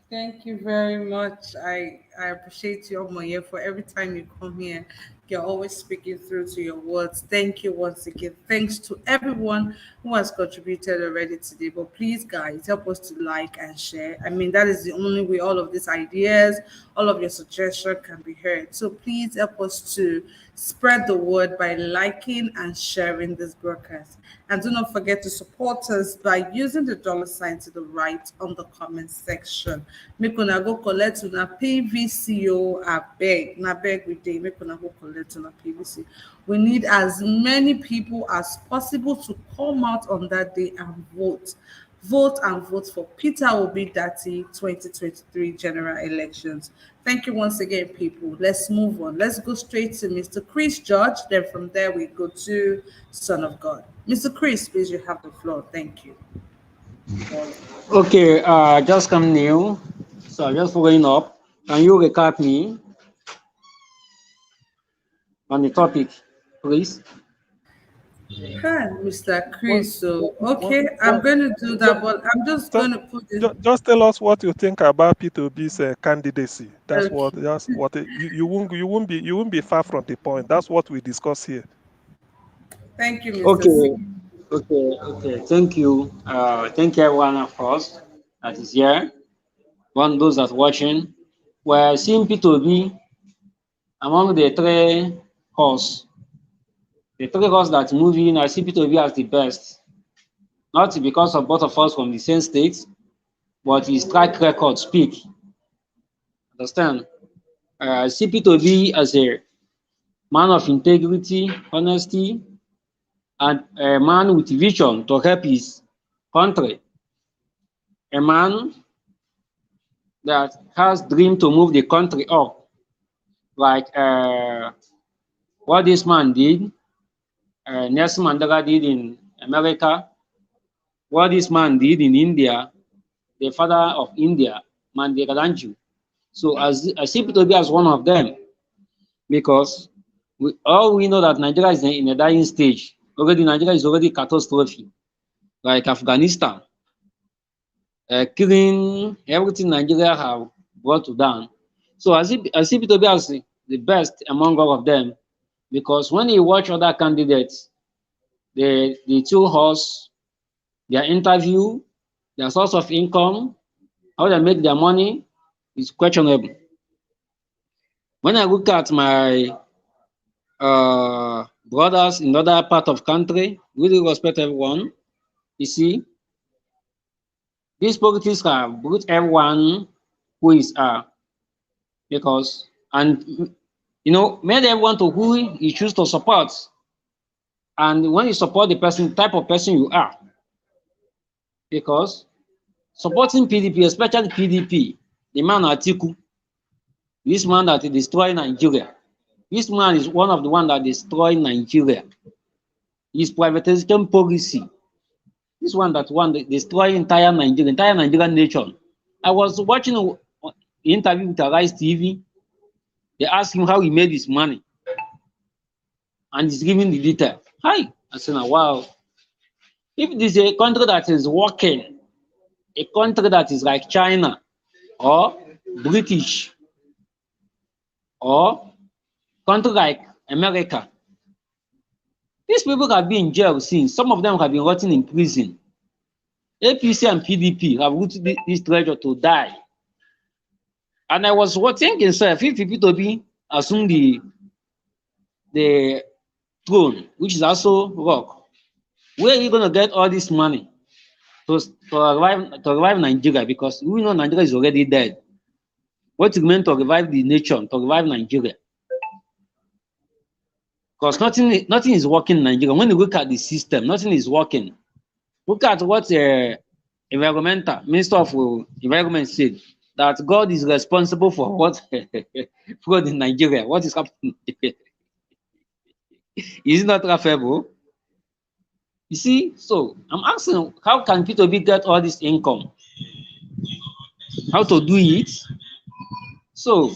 Thank you very much. I appreciate you, Omoye, for every time you come here. You're always speaking through to your words. Thank you once again. Thanks to everyone who has contributed already today. But please, guys, help us to like and share. I mean, that is the only way all of these ideas, all of your suggestions can be heard. So please help us to Spread the word by liking and sharing this broadcast. And do not forget to support us by using the $ to the right on the comment section. Make una go collect una PVCO, I beg. Na beg we dey. Make una go collect una PVC. We need as many people as possible to come out on that day and vote. Vote and vote for Peter Obi Dati 2023 general elections. Thank you once again, people. Let's move on. Let's go straight to Mr. Chris George. Then from there, we go to Son of God. Mr. Chris, please, you have the floor. Thank you. Okay, just come new. So just following up. Can you recap me on the topic, please? Hi, Mr. Chris. So, okay, I'm going to do that, but I'm just going to put it. Just tell us what you think about Peter Obi's candidacy. That's Okay. what you won't be far from the point. That's what we discuss here. Thank you, Mr. C. Okay. Thank you. Thank you, everyone of us that is here. One those that watching. We're seeing Peter Obi among the three horse. The three horse that's moving, I see Peter Obi as the best. Not because of both of us from the same state, but his track record speak. Understand? I see Peter Obi as a man of integrity, honesty, and a man with vision to help his country. A man that has dream to move the country up, like what this man did, Nelson Mandela did in America, what this man did in India, the father of India, Mandela Ranju. So I see Peter Obi as one of them, because we know that Nigeria is in a dying stage. Already Nigeria is already catastrophe, like Afghanistan, killing everything Nigeria have brought to down. So I see Peter Obi as the best among all of them, because when you watch other candidates, the two horse, their interview, their source of income, how they make their money is questionable. When I look at my brothers in other part of country, really respect everyone, you see, these politics have brought everyone who is because, and you know, made everyone to who you choose to support. And when you support the person, type of person you are, because supporting PDP, especially PDP, the man Atiku, this man that destroyed Nigeria, this man is one of the one that destroyed Nigeria. His privatization policy, this one that destroy entire Nigerian nation. I was watching the interview with Arise TV. They asked him how he made his money, and he's giving the detail. Hi, I said, wow. If this is a country that is working, a country that is like China or British or country like America, these people have been in jail since. Some of them have been rotting in prison. APC and PDP have rooted this treasure to die. And I was thinking, sir, if Peter Obi assume the throne, which is also rock, where are you going to get all this money to revive Nigeria? Because we know Nigeria is already dead. What is meant to revive the nation, to revive Nigeria? Because nothing is working in Nigeria. When you look at the system, nothing is working. Look at what Minister of Environment said, that God is responsible for what fraud in Nigeria. What is happening? Is it not laughable? You see, so I'm asking, how can Peter Obi get all this income? How to do it? So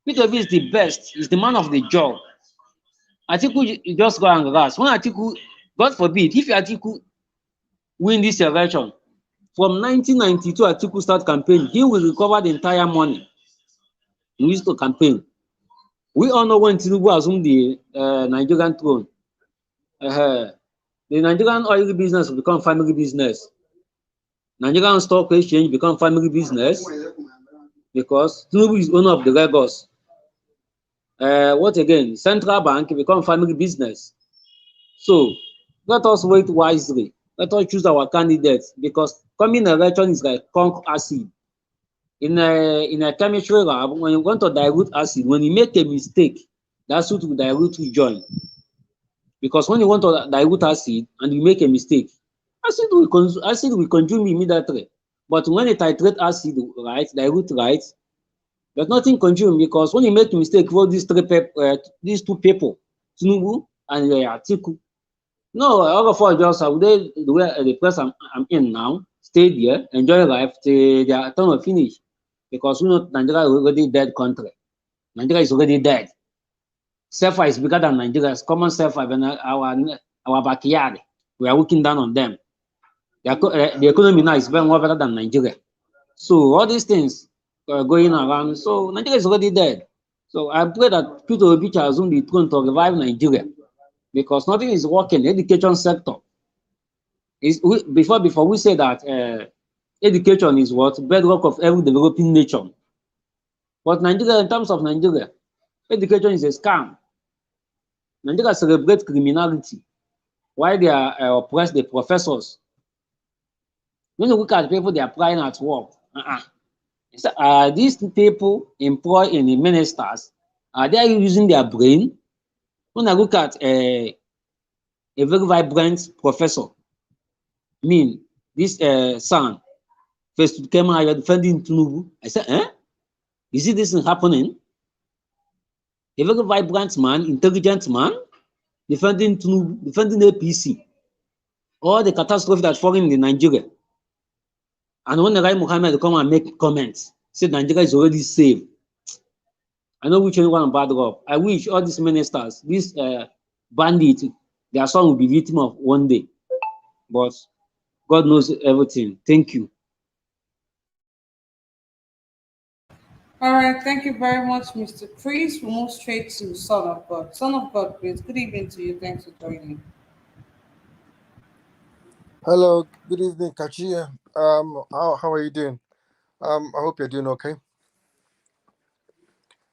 Peter Obi is the best, he's the man of the job. Atiku just go and rest. When Atiku, God forbid, if Atiku win this election, from 1992 Atiku start campaign, he will recover the entire money he used to campaign. We all know when Tinubu assumed the Nigerian throne, the Nigerian oil business will become family business. Nigerian stock exchange become family business, because Tinubu is owner of the Lagos. what again? Central bank become family business. So let us wait wisely. Let us choose our candidates because coming election is like conk acid. In a chemistry lab, when you want to dilute acid, when you make a mistake, the acid will dilute with join. Because when you want to dilute acid and you make a mistake, acid will consume immediately. But when you titrate acid right, dilute right, there's nothing consumed because when you make a mistake for these two people, Tinubu and Atiku, no, all of us just the place I'm in now, stay there, enjoy life till their turn will finish. Because we know Nigeria is already dead country. Nigeria is already dead. Self is bigger than Nigeria's common self in our backyard. We are looking down on them. The economy now is very more better than Nigeria. So all these things are going around. So Nigeria is already dead. So I pray that Peter Obi shall assume the throne to revive Nigeria because nothing is working. Education sector is before we say that education is what bedrock of every developing nation. But Nigeria, in terms of Nigeria, education is a scam. Nigeria celebrates criminality while they are oppress the professors. When you look at people they are applying at work, these people employed in the ministers, are they using their brain? When I look at a very vibrant professor, I mean, this son, first came out defending Tinubu. I said, you see this is happening? A very vibrant man, intelligent man, defending Tinubu, defending APC. All the catastrophe that's falling in Nigeria. And when the Rai Mohammed come and make comments, said Nigeria is already safe. I know which one bad up. I wish all these ministers, these bandits, their son will be victim of one day. But God knows everything. Thank you. All right, thank you very much, Mr. Chris. We'll move straight to Son of God. Son of God, please. Good evening to you. Thanks for joining. Hello, good evening, Kachia. How are you doing? I hope you're doing okay.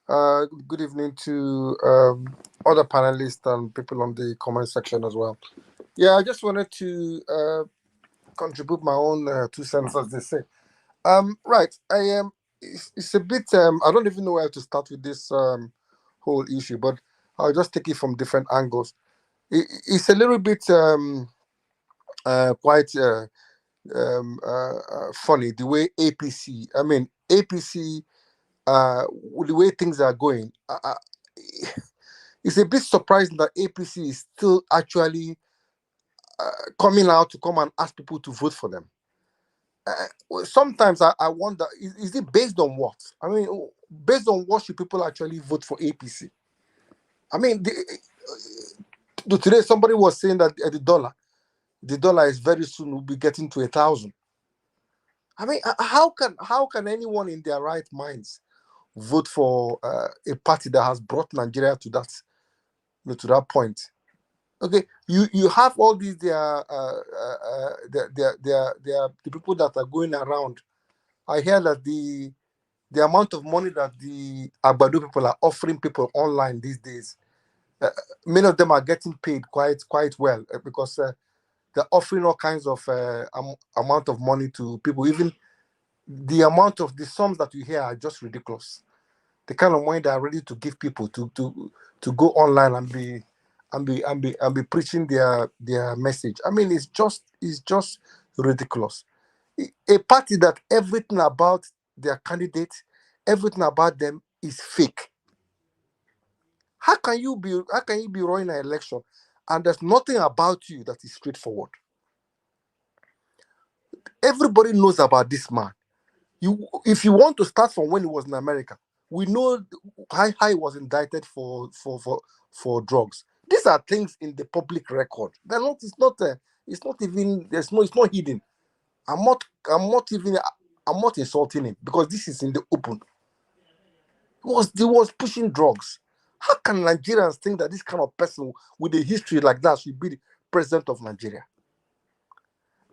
Good evening to other panelists and people on the comment section as well. Yeah, I just wanted to contribute my own 2 cents, as they say. Right, I am. It's a bit. I don't even know where to start with this whole issue, but I'll just take it from different angles. It's a little bit quite. Funny the way APC the way things are going, it's a bit surprising that APC is still actually coming out to come and ask people to vote for them. Sometimes I wonder, is it based on what? I mean, based on what should people actually vote for APC? I mean, today somebody was saying that the dollar is very soon will be getting to 1,000. I mean, how can anyone in their right minds vote for a party that has brought Nigeria to that point? Okay, you have all these the people that are going around. I hear that the amount of money that the Agbado people are offering people online these days, many of them are getting paid quite well because they're offering all kinds of amount of money to people. Even the amount of the sums that you hear are just ridiculous. The kind of money they are ready to give people to go online and be preaching their message. I mean, it's just ridiculous. A party that everything about their candidate, everything about them is fake. How can you be running an election and there's nothing about you that is straightforward? Everybody knows about this man. If you want to start from when he was in America, we know how he was indicted for drugs. These are things in the public record. They're not. It's not even. It's not hidden. I'm not insulting him because this is in the open. He was pushing drugs. How can Nigerians think that this kind of person with a history like that should be the president of Nigeria?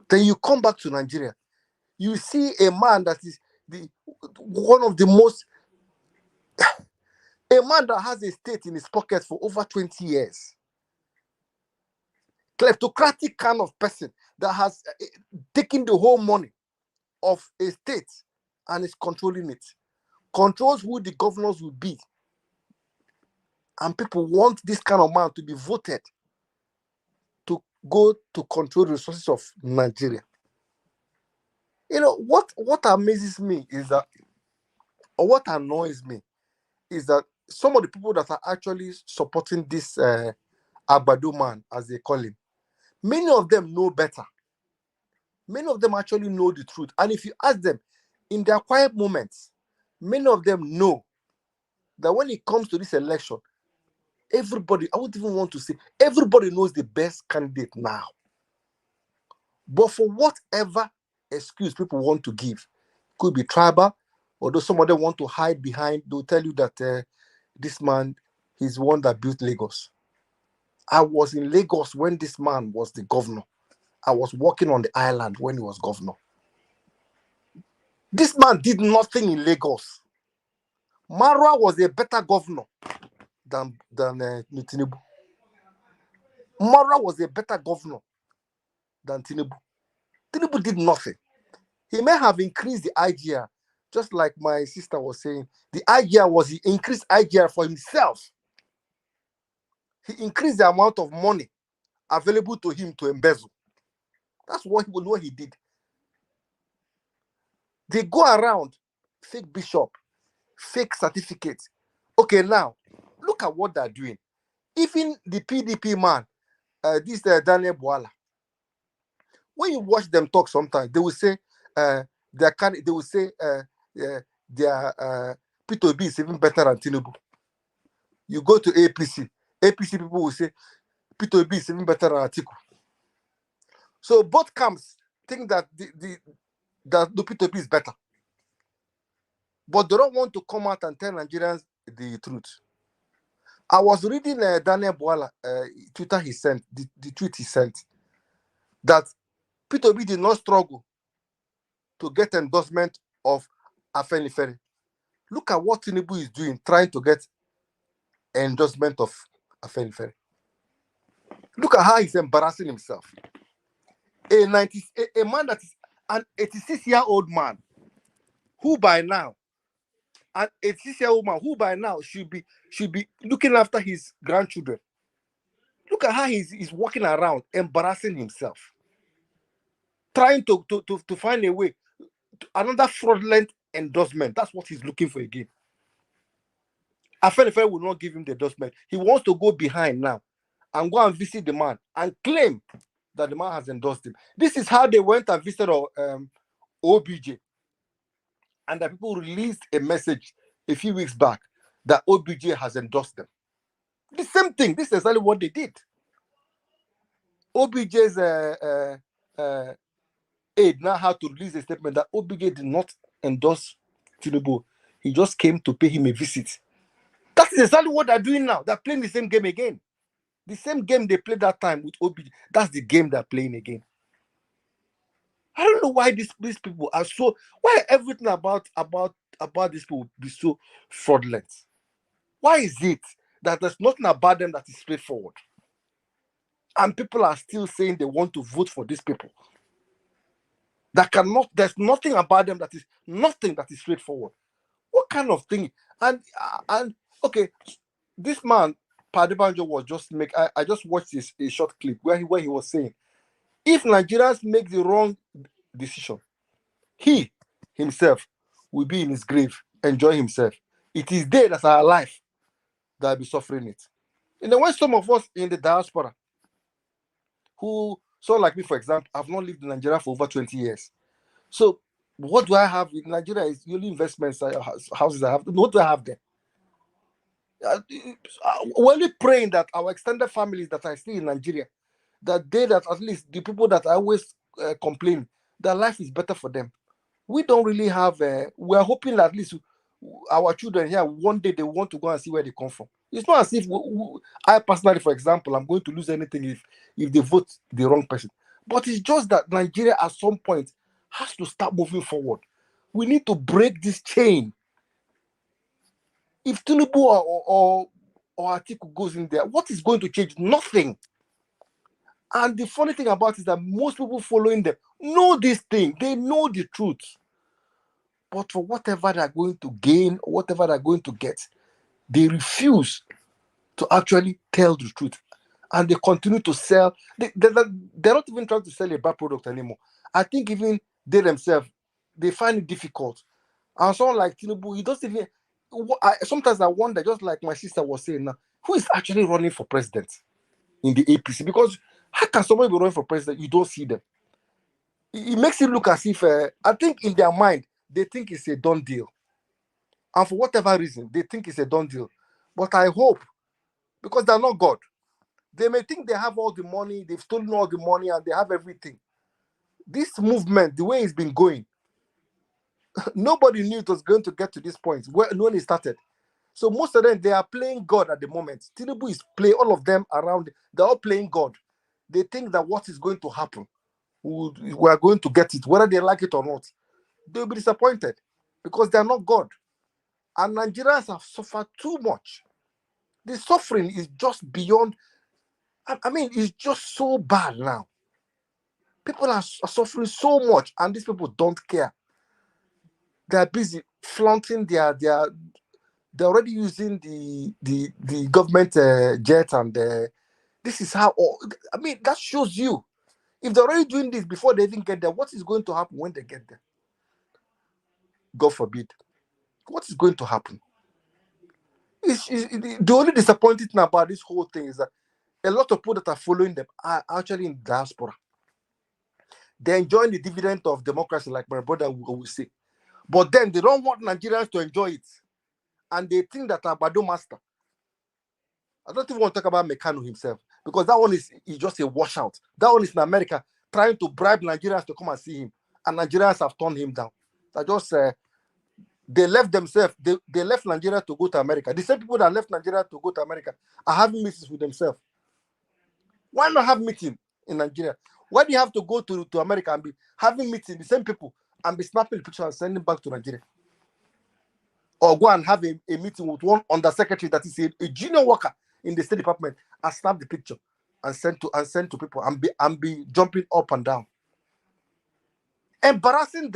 Then you come back to Nigeria, you see a man that is one of the most A man that has a state in his pocket for over 20 years. Kleptocratic kind of person that has taken the whole money of a state and is controlling it. Controls who the governors will be. And people want this kind of man to be voted to go to control the resources of Nigeria. You know, what amazes me is that, or what annoys me, is that some of the people that are actually supporting this Agbado man, as they call him, many of them know better. Many of them actually know the truth. And if you ask them, in their quiet moments, many of them know that when it comes to this election, everybody, I wouldn't even want to say, everybody knows the best candidate now. But for whatever excuse people want to give, could be tribal, although some of them want to hide behind, they'll tell you that this man, he's one that built Lagos. I was in Lagos when this man was the governor. I was working on the island when he was governor. This man did nothing in Lagos. Marwa was a better governor than Tinubu. Marwa was a better governor than Tinubu. Tinubu did nothing. He may have increased the IGR, just like my sister was saying. The IGR was, he increased IGR for himself. He increased the amount of money available to him to embezzle. That's what he did. They go around, fake bishop, fake certificates. Okay, now, look at what they're doing. Even the PDP man, this Daniel Bwala, when you watch them talk sometimes, they will say, Peter Obi is even better than Tinubu. You go to APC people will say, Peter Obi is even better than Atiku. So both camps think that the Peter Obi is better. But they don't want to come out and tell Nigerians the truth. I was reading Daniel Bwala Twitter he sent, the tweet he sent, that Peter Obi did not struggle to get endorsement of Afenifere. Look at what Tinubu is doing, trying to get endorsement of Afenifere. Look at how he's embarrassing himself. A man that is an 86-year-old man, who by now, an 86-year-old man who by now should be looking after his grandchildren. Look at how he's walking around, embarrassing himself, trying to find a way, another fraudulent endorsement. That's what he's looking for again. Afenifere will not give him the endorsement. He wants to go behind now and go and visit the man and claim that the man has endorsed him. This is how they went and visited OBJ. And the people released a message a few weeks back that OBJ has endorsed them. The same thing. This is exactly what they did. OBJ's aide now had to release a statement that OBJ did not endorse Tinubu. He just came to pay him a visit. That is exactly what they're doing now. They're playing the same game again. The same game they played that time with OBJ. That's the game they're playing again. I don't know why these people are so, why everything about these people be so fraudulent. Why is it that there's nothing about them that is straightforward? And people are still saying they want to vote for these people. There's nothing about them that is straightforward. What kind of thing? And okay, this man, Padebanjo, was just I just watched a short clip where he was saying, if Nigerians make the wrong decision, he himself will be in his grave, enjoy himself. It is they that are alive that will be suffering it. And then when some of us in the diaspora, who, so like me, for example, I've not lived in Nigeria for over 20 years. So what do I have in Nigeria is only investments, houses I have. What do I have there? We're only praying that our extended families that are still in Nigeria, that at least the people that I always complain, their life is better for them. We don't really have, we're hoping that at least our children here, one day they want to go and see where they come from. It's not as if I personally, for example, I'm going to lose anything if they vote the wrong person. But it's just that Nigeria at some point has to start moving forward. We need to break this chain If Tinubu or Atiku goes in there, what is going to change? Nothing. And the funny thing about it is that most people following them know this thing. They know the truth. But for whatever they're going to gain, or whatever they're going to get, they refuse to actually tell the truth. And they continue to sell. They're not even trying to sell a bad product anymore. I think even they themselves, they find it difficult. And someone like Tinubu, he doesn't even... sometimes I wonder, just like my sister was saying now, who is actually running for president in the APC? Because how can somebody be running for president? You don't see them. It makes it look as if, I think in their mind, they think it's a done deal. And for whatever reason, they think it's a done deal. But I hope, because they're not God, they may think they have all the money, they've stolen all the money, and they have everything. This movement, the way it's been going, nobody knew it was going to get to this point when it started. So most of them, they are playing God at the moment. Tinubu is playing, all of them around, they're all playing God. They think that what is going to happen, we are going to get it, whether they like it or not. They'll be disappointed because they are not God. And Nigerians have suffered too much. The suffering is just beyond, I mean, it's just so bad now. People are suffering so much, and these people don't care. They're busy flaunting they're already using the government jet, and this is how, I mean, that shows you, if they're already doing this before they even get there, what is going to happen when they get there? God forbid. What is going to happen? The only disappointing thing about this whole thing is that a lot of people that are following them are actually in diaspora. They're enjoying the dividend of democracy, like my brother will say. But then they don't want Nigerians to enjoy it. And they think that Abado Master. I don't even want to talk about Mekano himself, because that one is just a washout. That one is in America trying to bribe Nigerians to come and see him. And Nigerians have turned him down. I just they left themselves, they left Nigeria to go to America. The same people that left Nigeria to go to America are having meetings with themselves. Why not have meeting in Nigeria? Why do you have to go to America and be having meeting, the same people, and be snapping the picture and sending back to Nigeria? Or go and have a meeting with one undersecretary that is a junior worker in the State Department and snap the picture and send to people and be jumping up and down, embarrassing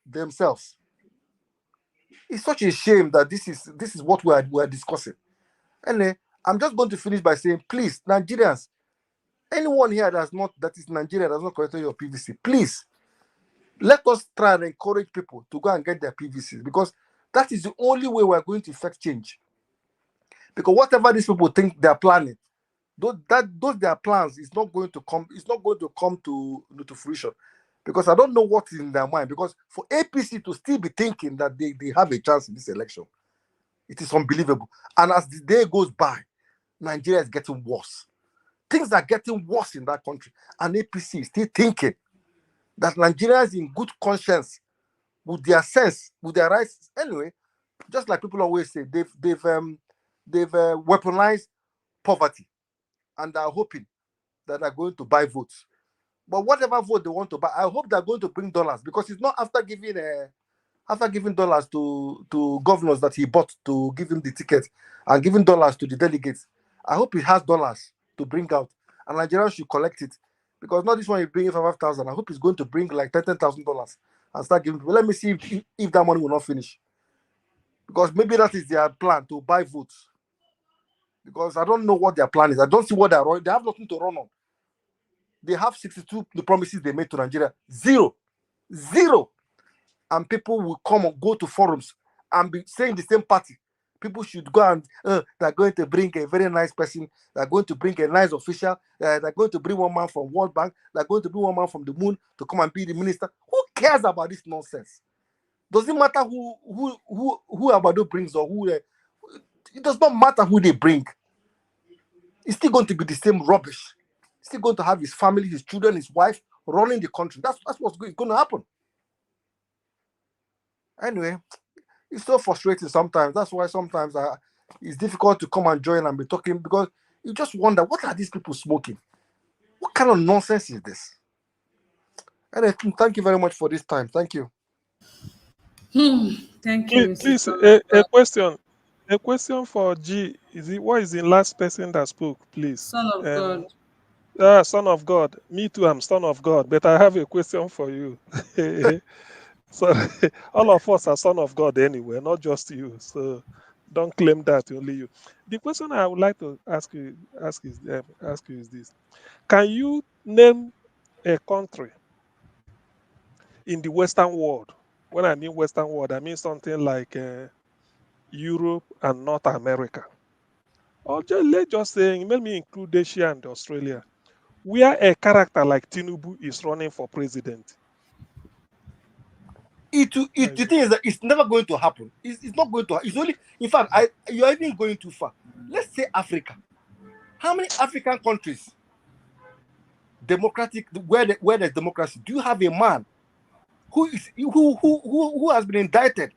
themselves. It's such a shame that this is what we are discussing. And I'm just going to finish by saying, please, Nigerians, anyone here that is Nigeria does not collected your PVC, please let us try and encourage people to go and get their PVCs, because that is the only way we're going to effect change. Because whatever these people think they're planning, those their plans is not going to come. It's not going to come to fruition. Because I don't know what is in their mind. Because for APC to still be thinking that they have a chance in this election, it is unbelievable. And as the day goes by, Nigeria is getting worse. Things are getting worse in that country. And APC is still thinking that Nigerians in good conscience, with their sense, with their rights, anyway, just like people always say, they've weaponized poverty, and are hoping that they're going to buy votes. But whatever vote they want to buy, I hope they're going to bring dollars, because it's not after giving dollars to governors that he bought to give him the ticket and giving dollars to the delegates. I hope he has dollars to bring out, and Nigerians should collect it, because not this one is bringing 5,000. I hope he's going to bring like $10,000 and start giving. Well, let me see if that money will not finish, because maybe that is their plan, to buy votes. Because I don't know what their plan is. I don't see what they're running. They have nothing to run on. They have 62 the promises they made to Nigeria. Zero. And people will come and go to forums and be saying the same party. People should go and they're going to bring a very nice person. They're going to bring a nice official. They're going to bring one man from World Bank. They're going to bring one man from the moon to come and be the minister. Who cares about this nonsense? Does it matter who Abado brings, or who? It does not matter who they bring. It's still going to be the same rubbish. He's still going to have his family, his children, his wife running the country. That's what's going to happen. Anyway, it's so frustrating sometimes. That's why sometimes it's difficult to come and join and be talking, because you just wonder, what are these people smoking? What kind of nonsense is this? Anyway, thank you very much for this time. Thank you. Thank you, Please, Mr. a question. A question for G. Is it what is the last person that spoke, please? Son of God. Son of God. Me too, I'm son of God, but I have a question for you. So all of us are son of God anyway, not just you. So don't claim that only you. The question I would like to ask you is this: can you name a country in the Western world? When I mean Western world, I mean something like Europe and North America. Or let's just say, maybe include Asia and Australia, where a character like Tinubu is running for president. The thing is that it's never going to happen. It's not going to. It's only. In fact, you're even going too far. Let's say Africa. How many African countries, democratic, where there's democracy, do you have a man who has been indicted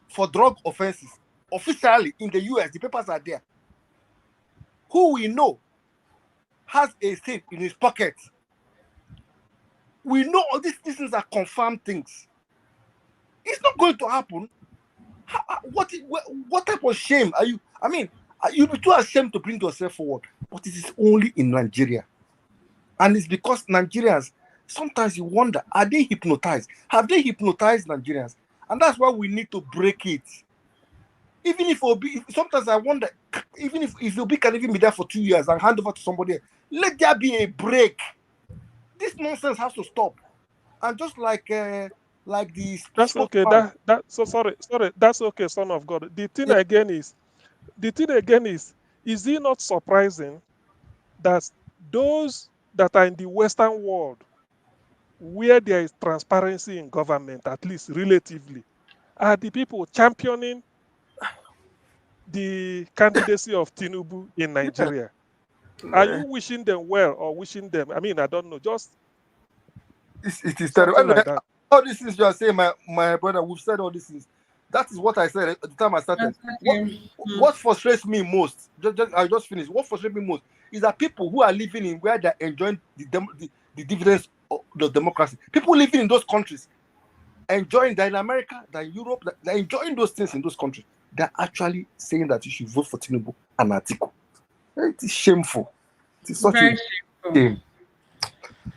for drug offenses officially in the US? The papers are there. Who we know has a thing in his pocket. We know all these things are confirmed things. It's not going to happen. What type of shame are you? I mean, you'll be too ashamed to bring yourself forward. But it is only in Nigeria. And it's because Nigerians, sometimes you wonder, are they hypnotized? Have they hypnotized Nigerians? And that's why we need to break it. Even if Obi, sometimes I wonder, even if Obi can even be there for 2 years and hand over to somebody else, let there be a break. This nonsense has to stop. And just like the that's okay. Sorry. That's okay, son of God. The thing again is it not surprising that those that are in the Western world, where there is transparency in government, at least relatively, are the people championing the candidacy of Tinubu in Nigeria? Are you wishing them well or wishing them? I mean, I don't know. Just it is terrible. like that. All these things you are saying, my brother, we've said all these things. That is what I said at the time I started. What frustrates me most, I just finished. What frustrates me most is that people who are living in where they're enjoying the dividends of the democracy, people living in those countries, enjoying that in America, that in Europe, they're enjoying those things in those countries. They're actually saying that you should vote for Tinubu and Atiku. It is shameful. It is such Very a shame.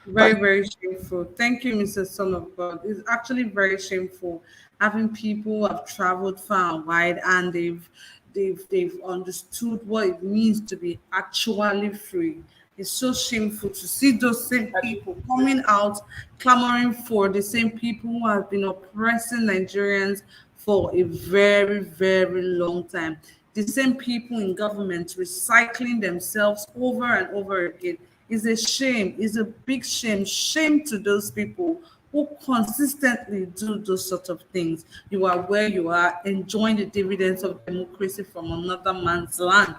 Very, very shameful. Thank you, Mr. Son of God. It's actually very shameful having people who have traveled far and wide and they've understood what it means to be actually free. It's so shameful to see those same people coming out clamoring for the same people who have been oppressing Nigerians for a very, very long time. The same people in government recycling themselves over and over again. Is a shame, is a big shame. Shame to those people who consistently do those sort of things. You are where you are, enjoying the dividends of democracy from another man's land,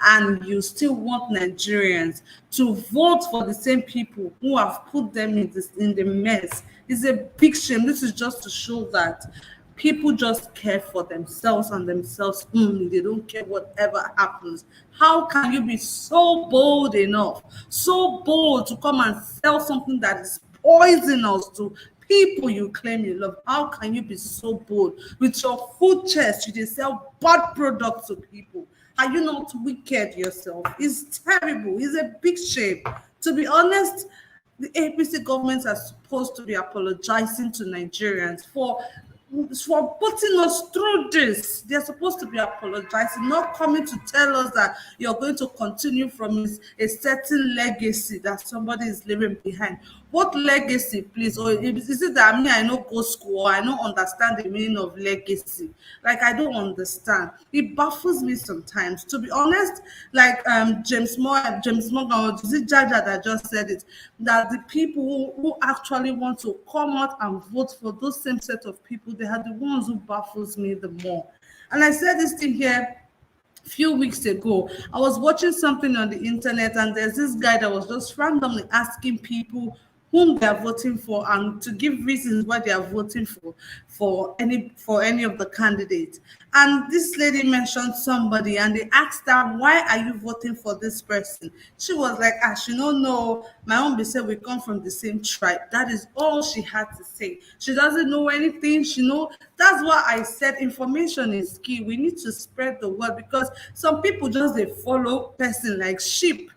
and you still want Nigerians to vote for the same people who have put them in the mess. It's a big shame. This is just to show that people just care for themselves and themselves only. They don't care whatever happens. How can you be so bold enough, so bold to come and sell something that is poisonous to people you claim you love? How can you be so bold with your full chest? You just sell bad products to people. Are you not wicked yourself? It's terrible. It's a big shame. To be honest, the APC governments are supposed to be apologizing to Nigerians for putting us through this. They're supposed to be apologizing, not coming to tell us that you're going to continue from a certain legacy that somebody is leaving behind. What legacy, please? Or is it that I know go school, or I don't understand the meaning of legacy? Like, I don't understand. It baffles me sometimes, to be honest. Like James Morgan, or is it Jaja that just said it, that the people who actually want to come out and vote for those same set of people, they are the ones who baffles me the more. And I said this thing here few weeks ago. I was watching something on the internet, and there's this guy that was just randomly asking people whom they are voting for and to give reasons why they are voting for any of the candidates. And this lady mentioned somebody and they asked her, why are you voting for this person? She was like, she don't know. My own be said we come from the same tribe. That is all she had to say. She doesn't know anything. That's why I said information is key. We need to spread the word because some people just they follow person like sheep.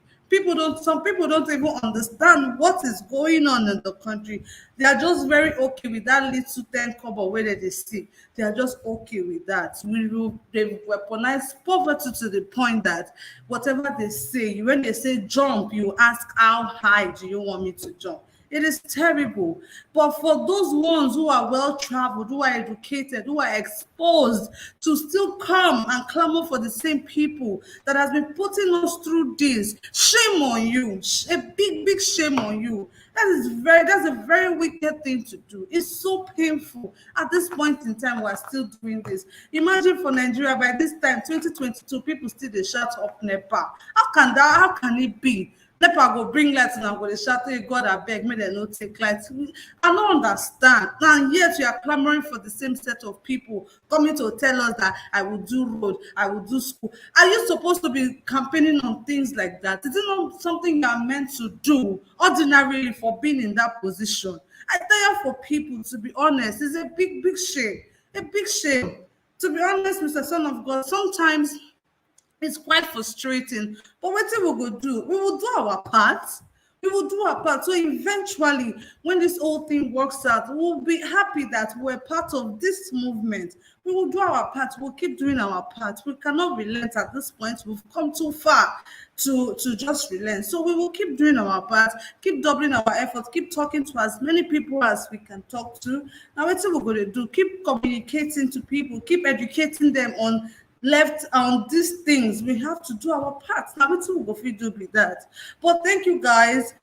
Some people don't even understand what is going on in the country. They are just very okay with that little 10 kobo where they see. They are just okay with that. They've weaponized poverty to the point that whatever they say, when they say jump, you ask how high do you want me to jump? It is terrible. But for those ones who are well traveled, who are educated, who are exposed to still come and clamor for the same people that has been putting us through this, shame on you. A big, big shame on you. That's a very wicked thing to do. It's so painful. At this point in time, we're still doing this. Imagine for Nigeria by this time, 2022, people still they shout up Nepal. How can it be? NEPA go bring light and go dey shout, hey God abeg make dem no take light. I don't understand. And yet you are clamoring for the same set of people coming to tell us that I will do road, I will do school. Are you supposed to be campaigning on things like that? Is it not something you are meant to do ordinarily for being in that position? I tell you, for people, to be honest, it's a big, big shame. A big shame. To be honest, Mr. Son of God, sometimes it's quite frustrating, but what we will do? We will do our part. We will do our part. So eventually, when this whole thing works out, we'll be happy that we're part of this movement. We will do our part. We'll keep doing our part. We cannot relent at this point. We've come too far to just relent. So we will keep doing our part, keep doubling our efforts, keep talking to as many people as we can talk to. Now, what we're going to do? Keep communicating to people, keep educating them on left on these things. We have to do our part. Now we will do with that. But thank you guys.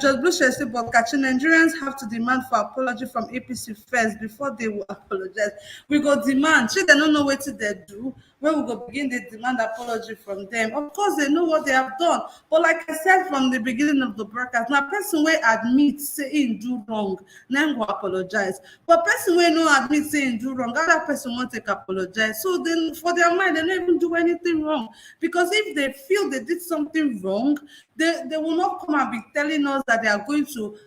Just Bush said, but catching Nigerians have to demand for apology from APC first before they will apologize. We go demand. They don't know what they do. When we go begin, they demand apology from them. Of course, they know what they have done. But like I said from the beginning of the broadcast, now person will admit saying do wrong, then go apologize. But person will not admit saying do wrong, other person won't take apologize. So then for their mind, they don't even do anything wrong. Because if they feel they did something wrong, they will not come and be telling us that they are going to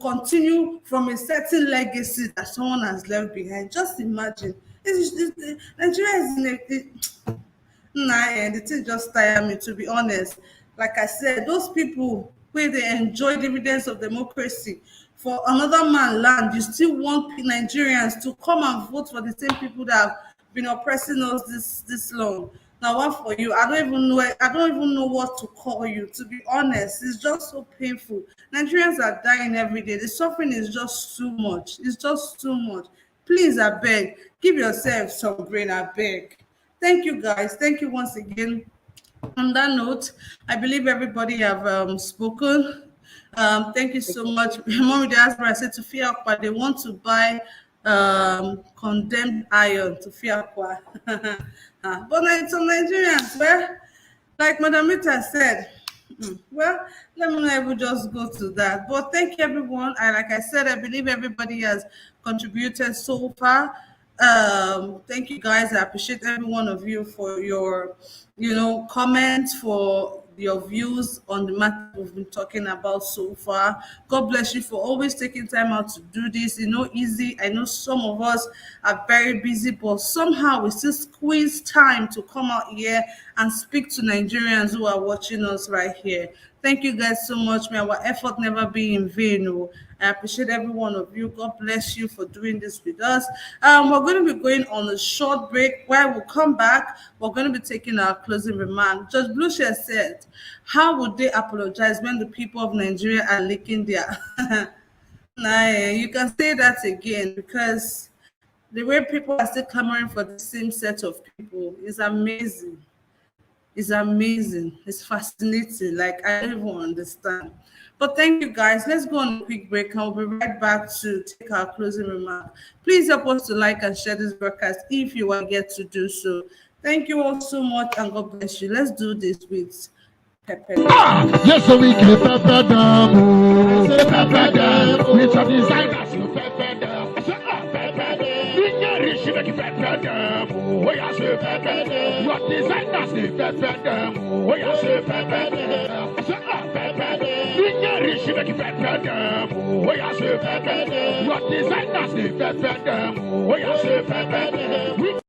continue from a certain legacy that someone has left behind. Just imagine. Nigeria is in the thing just tire me, to be honest. Like I said, those people where they enjoy dividends of democracy for another man land, you still want Nigerians to come and vote for the same people that have been oppressing us this long. Now, what for you? I don't even know what to call you, to be honest. It's just so painful. Nigerians are dying every day. The suffering is just too much. It's just too much. Please, I beg, give yourself some brain, I beg. Thank you, guys. Thank you once again. On that note, I believe everybody have spoken. Thank you so much. Mommy Diaspora said to Fiakwa, they want to buy condemned iron to Fiakwa. But some Nigerians, well, like Madam Rita said, well, let me not even just go to that. But thank you, everyone. Like I said, I believe everybody has contributed so far. Thank you, guys. I appreciate every one of you for your, comments, for your views on the matter we've been talking about so far. God bless you for always taking time out to do this. Easy. I know some of us are very busy, but somehow we still squeeze time to come out here and speak to Nigerians who are watching us right here. Thank you guys so much. May our effort never be in vain. I appreciate every one of you. God bless you for doing this with us. We're going to be going on a short break. Where we'll come back, we're going to be taking our closing remark. Judge Blucher said, how would they apologize when the people of Nigeria are licking their... Nah, you can say that again, because the way people are still clamoring for the same set of people is amazing. It's amazing. It's fascinating. Like, I don't even understand. But thank you, guys. Let's go on a quick break and we'll be right back to take our closing remark. Please help us to like and share this broadcast if you are yet to do so. Thank you all so much and God bless you. Let's do this with Yes, so we can pepper them. Pepper them. With your designers, you pepper them. Pepper them. Rich, you make pepper them. Oh, yeah, say pepper them. Your designers, they pepper them. Oh, yeah, say pepper them. Pepper them. Rich, you make pepper them. Oh, yeah, say pepper them. Your designers, they pepper them. Oh, yeah, say pepper them.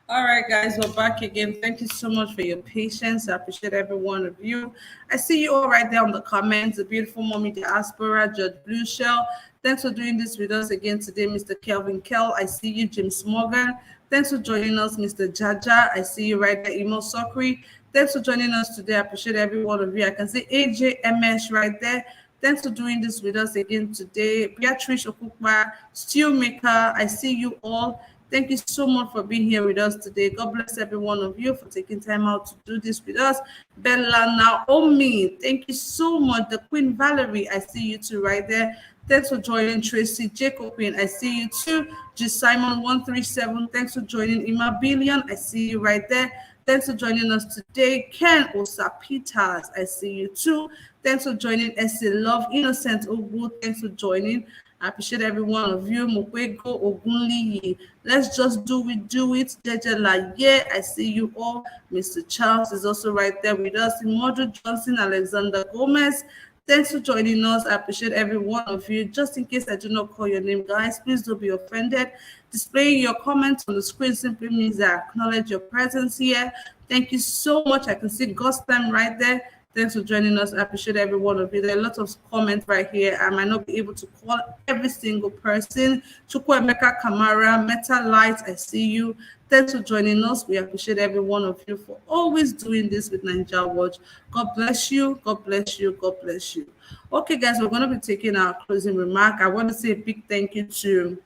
All right, guys, we're back again. Thank you so much for your patience. I appreciate every one of you. I see you all right there on the comments. The beautiful mommy diaspora, Judge Blue Shell. Thanks for doing this with us again today, Mr. Kelvin Kell. I see you, James Morgan. Thanks for joining us, Mr. Jaja. I see you right there, Emo Sokri. Thanks for joining us today. I appreciate every one of you. I can see AJMS right there. Thanks for doing this with us again today. Beatrice Okukwa, Steelmaker, I see you all. Thank you so much for being here with us today. God bless every one of you for taking time out to do this with us. Bella Naomi, thank you so much. The Queen Valerie, I see you too right there. Thanks for joining. Tracy Jacobin, I see you too. G Simon 137, thanks for joining. Ima Billion, I see you right there. Thanks for joining us today. Ken Osapitas, I see you too. Thanks for joining. Essie Love Innocent Ogu, thanks for joining. I appreciate every one of you. Mokwego Ogunliyi. Let's just do it. Jejela, yeah, I see you all. Mr. Charles is also right there with us. Imodu Johnson, Alexander Gomez. Thanks for joining us. I appreciate every one of you. Just in case I do not call your name, guys, please don't be offended. Displaying your comments on the screen simply means that I acknowledge your presence here. Thank you so much. I can see God's time right there. Thanks for joining us. I appreciate every one of you. There are a lot of comments right here. I might not be able to call every single person. Chukwuemeka Kamara, Meta Light, I see you. Thanks for joining us. We appreciate every one of you for always doing this with Ninja Watch. God bless you. God bless you. God bless you. Okay, guys, we're going to be taking our closing remark. I want to say a big thank you to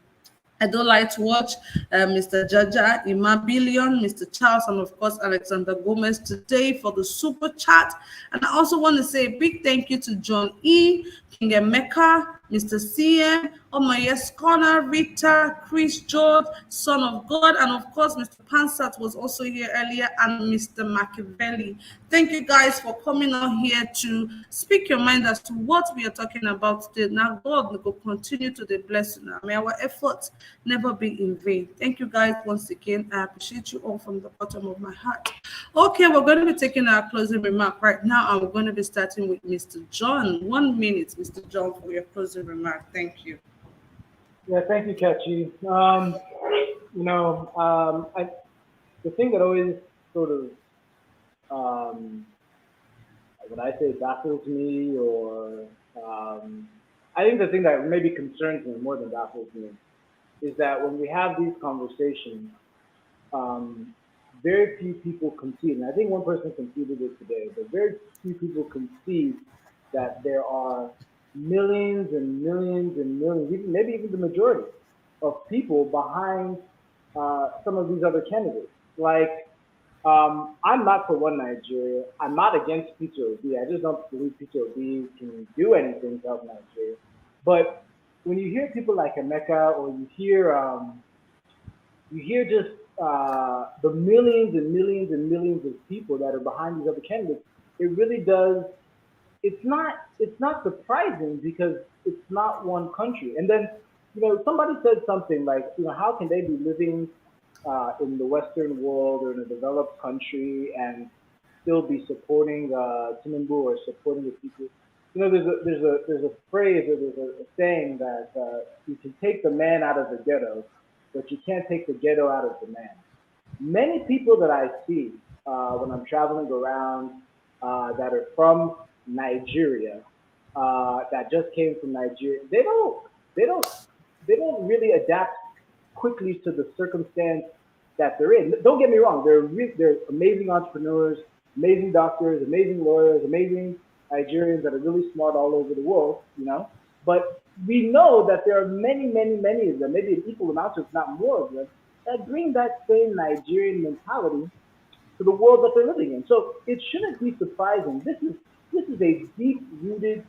I don't like to watch Mr. Jaja, Ima Billion, Mr. Charles, and of course, Alexander Gomez today for the super chat. And I also want to say a big thank you to John E., King Emeka, Mr. CM, Omoyes Corner, Rita, Chris George, Son of God, and of course, Mr. Pansat was also here earlier, and Mr. Machiavelli. Thank you guys for coming on here to speak your mind as to what we are talking about today. Now, God will continue to bless you. Now, may our efforts never be in vain. Thank you guys once again. I appreciate you all from the bottom of my heart. Okay, we're going to be taking our closing remark right now, and we're going to be starting with Mr. John. 1 minute, Mr. John, for your closing remark. Thank you. Yeah, thank you, Kachi. The thing that always sort of, when I say baffles me, or I think the thing that maybe concerns me more than baffles me is that when we have these conversations, very few people concede, and I think one person conceded it today, but very few people concede that there are millions and millions and millions, maybe even the majority of people behind some of these other candidates. Like, I'm not for one Nigeria. I'm not against Peter Obi. I just don't believe Peter Obi can do anything to help Nigeria. But when you hear people like Emeka, or you hear just the millions and millions and millions of people that are behind these other candidates, it really does. It's not surprising, because it's not one country. And then, somebody said something like, how can they be living in the Western world or in a developed country and still be supporting Tinubu or supporting the people? There's a phrase, or there's a saying that you can take the man out of the ghetto, but you can't take the ghetto out of the man. Many people that I see when I'm traveling around that are from Nigeria, that just came from Nigeria, they don't really adapt quickly to the circumstance that they're in. Don't get me wrong, they're amazing entrepreneurs, amazing doctors, amazing lawyers, amazing Nigerians that are really smart all over the world, But we know that there are many, many, many of them, maybe an equal amount, if not more of them, that bring that same Nigerian mentality to the world that they're living in. So it shouldn't be surprising. This is a deep-rooted,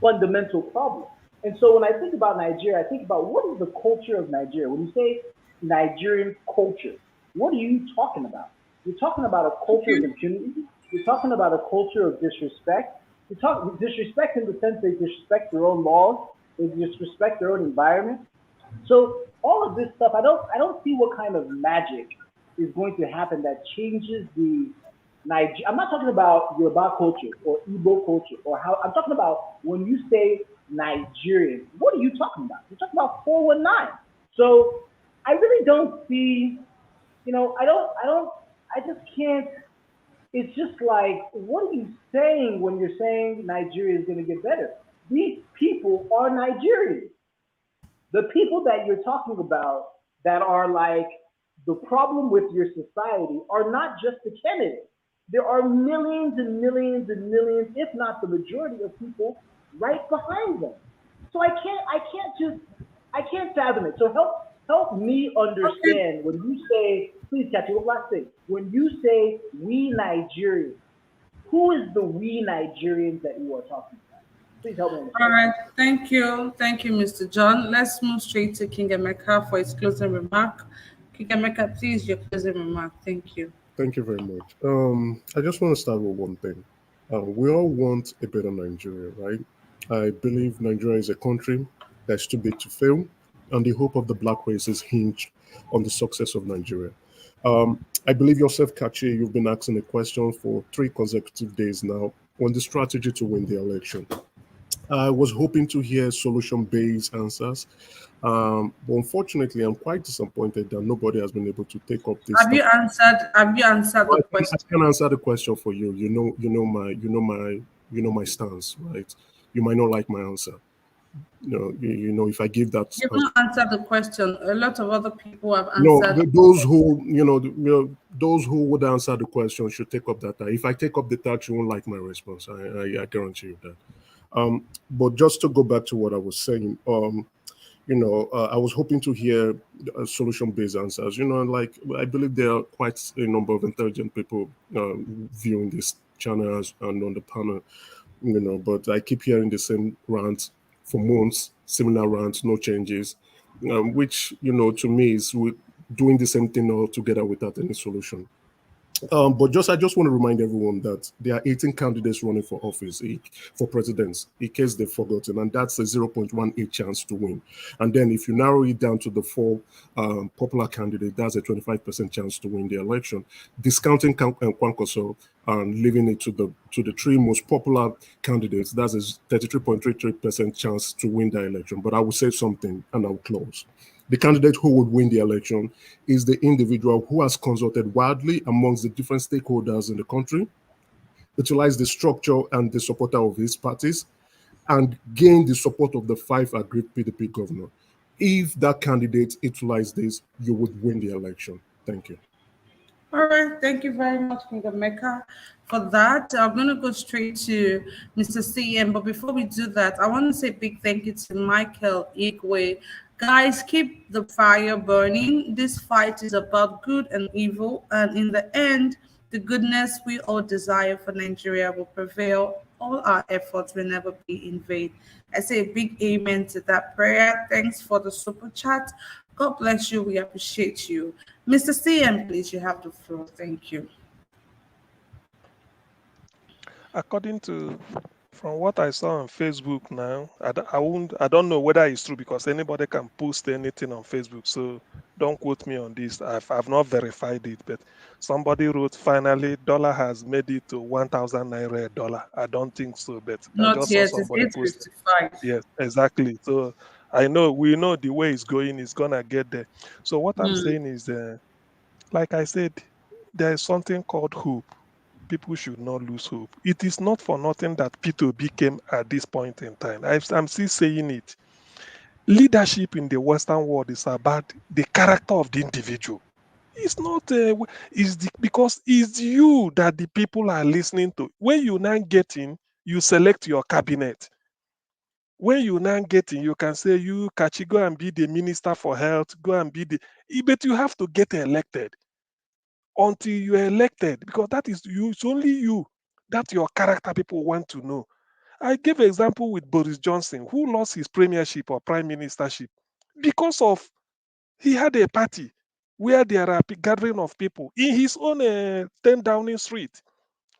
fundamental problem. And so when I think about Nigeria, I think about what is the culture of Nigeria. When you say Nigerian culture, what are you talking about? You're talking about a culture of impunity. You're talking about a culture of disrespect. You talk disrespect in the sense they disrespect their own laws, they disrespect their own environment. So all of this stuff, I don't see what kind of magic is going to happen that changes the Niger. I'm not talking about Yoruba culture or Igbo culture or how. I'm talking about when you say Nigerian. What are you talking about? You're talking about 419. So I really don't see. I just can't. It's just like, what are you saying when you're saying Nigeria is going to get better? These people are Nigerians. The people that you're talking about that are like the problem with your society are not just the candidates. There are millions and millions and millions, if not the majority of people right behind them. So I can't fathom it. So help me Okay. understand when you say, please catch you, one last thing. When you say we Nigerians, who is the we Nigerians that you are talking about? Please help me All understand. right. Thank you. Thank you, Mr. John. Let's move straight to King Emeka for his closing remark. King Emeka, please, your closing remark. Thank you. Thank you very much. I just want to start with one thing. We all want a better Nigeria, right? I believe Nigeria is a country that's too big to fail, and the hope of the black race is hinged on the success of Nigeria. I believe yourself, Kachi, you've been asking a question for 3 consecutive days now on the strategy to win the election. I was hoping to hear solution-based answers, but unfortunately, I'm quite disappointed that nobody has been able to take up this. Have you answered the I question? can answer the question for you. You know my stance, right? You might not like my answer. If I give that You've answer. not answered the question. A lot of other people have No, answered. those who those who would answer the question should take up that task. If I take up the task, you won't like my response. I guarantee you that. But just to go back to what I was saying, I was hoping to hear solution-based answers. Like I believe there are quite a number of intelligent people viewing this channel and on the panel. But I keep hearing the same rants for months, similar rants, no changes, which to me is doing the same thing altogether without any solution. But I just want to remind everyone that there are 18 candidates running for office for presidents, in case they've forgotten, and that's a 0.18 chance to win. And then if you narrow it down to the 4 popular candidates, that's a 25% chance to win the election. Discounting Kwankwaso and leaving it to the 3 most popular candidates, that's a 33.33% chance to win the election. But I will say something, and I'll close. The candidate who would win the election is the individual who has consulted widely amongst the different stakeholders in the country, utilized the structure and the supporter of his parties, and gained the support of the 5 aggrieved PDP governor. If that candidate utilized this, you would win the election. Thank you. All right, thank you very much, King Mecca, for that. I'm going to go straight to Mr. CM, but before we do that, I want to say a big thank you to Michael Igwe. Guys, keep the fire burning. This fight is about good and evil, and in the end, the goodness we all desire for Nigeria will prevail. All our efforts will never be in vain. I say a big amen to that prayer. Thanks for the super chat. God bless you. We appreciate you. Mr. CM, please, you have the floor. Thank you. According to from what I saw on Facebook now, I don't know whether it's true because anybody can post anything on Facebook. So don't quote me on this. I've not verified it, but somebody wrote finally dollar has made it to 1,000 naira a dollar. I don't think so, but I Not just saw yet. It's somebody post. 8:55. Yes, exactly. So we know the way it's going is gonna get there. So what I'm saying is, like I said, there is something called hope. People should not lose hope. It is not for nothing that Peter Obi came at this point in time. I'm still saying it. Leadership in the Western world is about the character of the individual. It's not because it's you that the people are listening to. When you now get in, you select your cabinet. When you now get in, you can say, you, Kachi, go and be the minister for health, go and be but you have to get elected. Until you're elected, because that is you, it's only you that your character people want to know. I gave an example with Boris Johnson, who lost his premiership or prime ministership because of he had a party. where there are gathering of people in his own 10 Downing Street.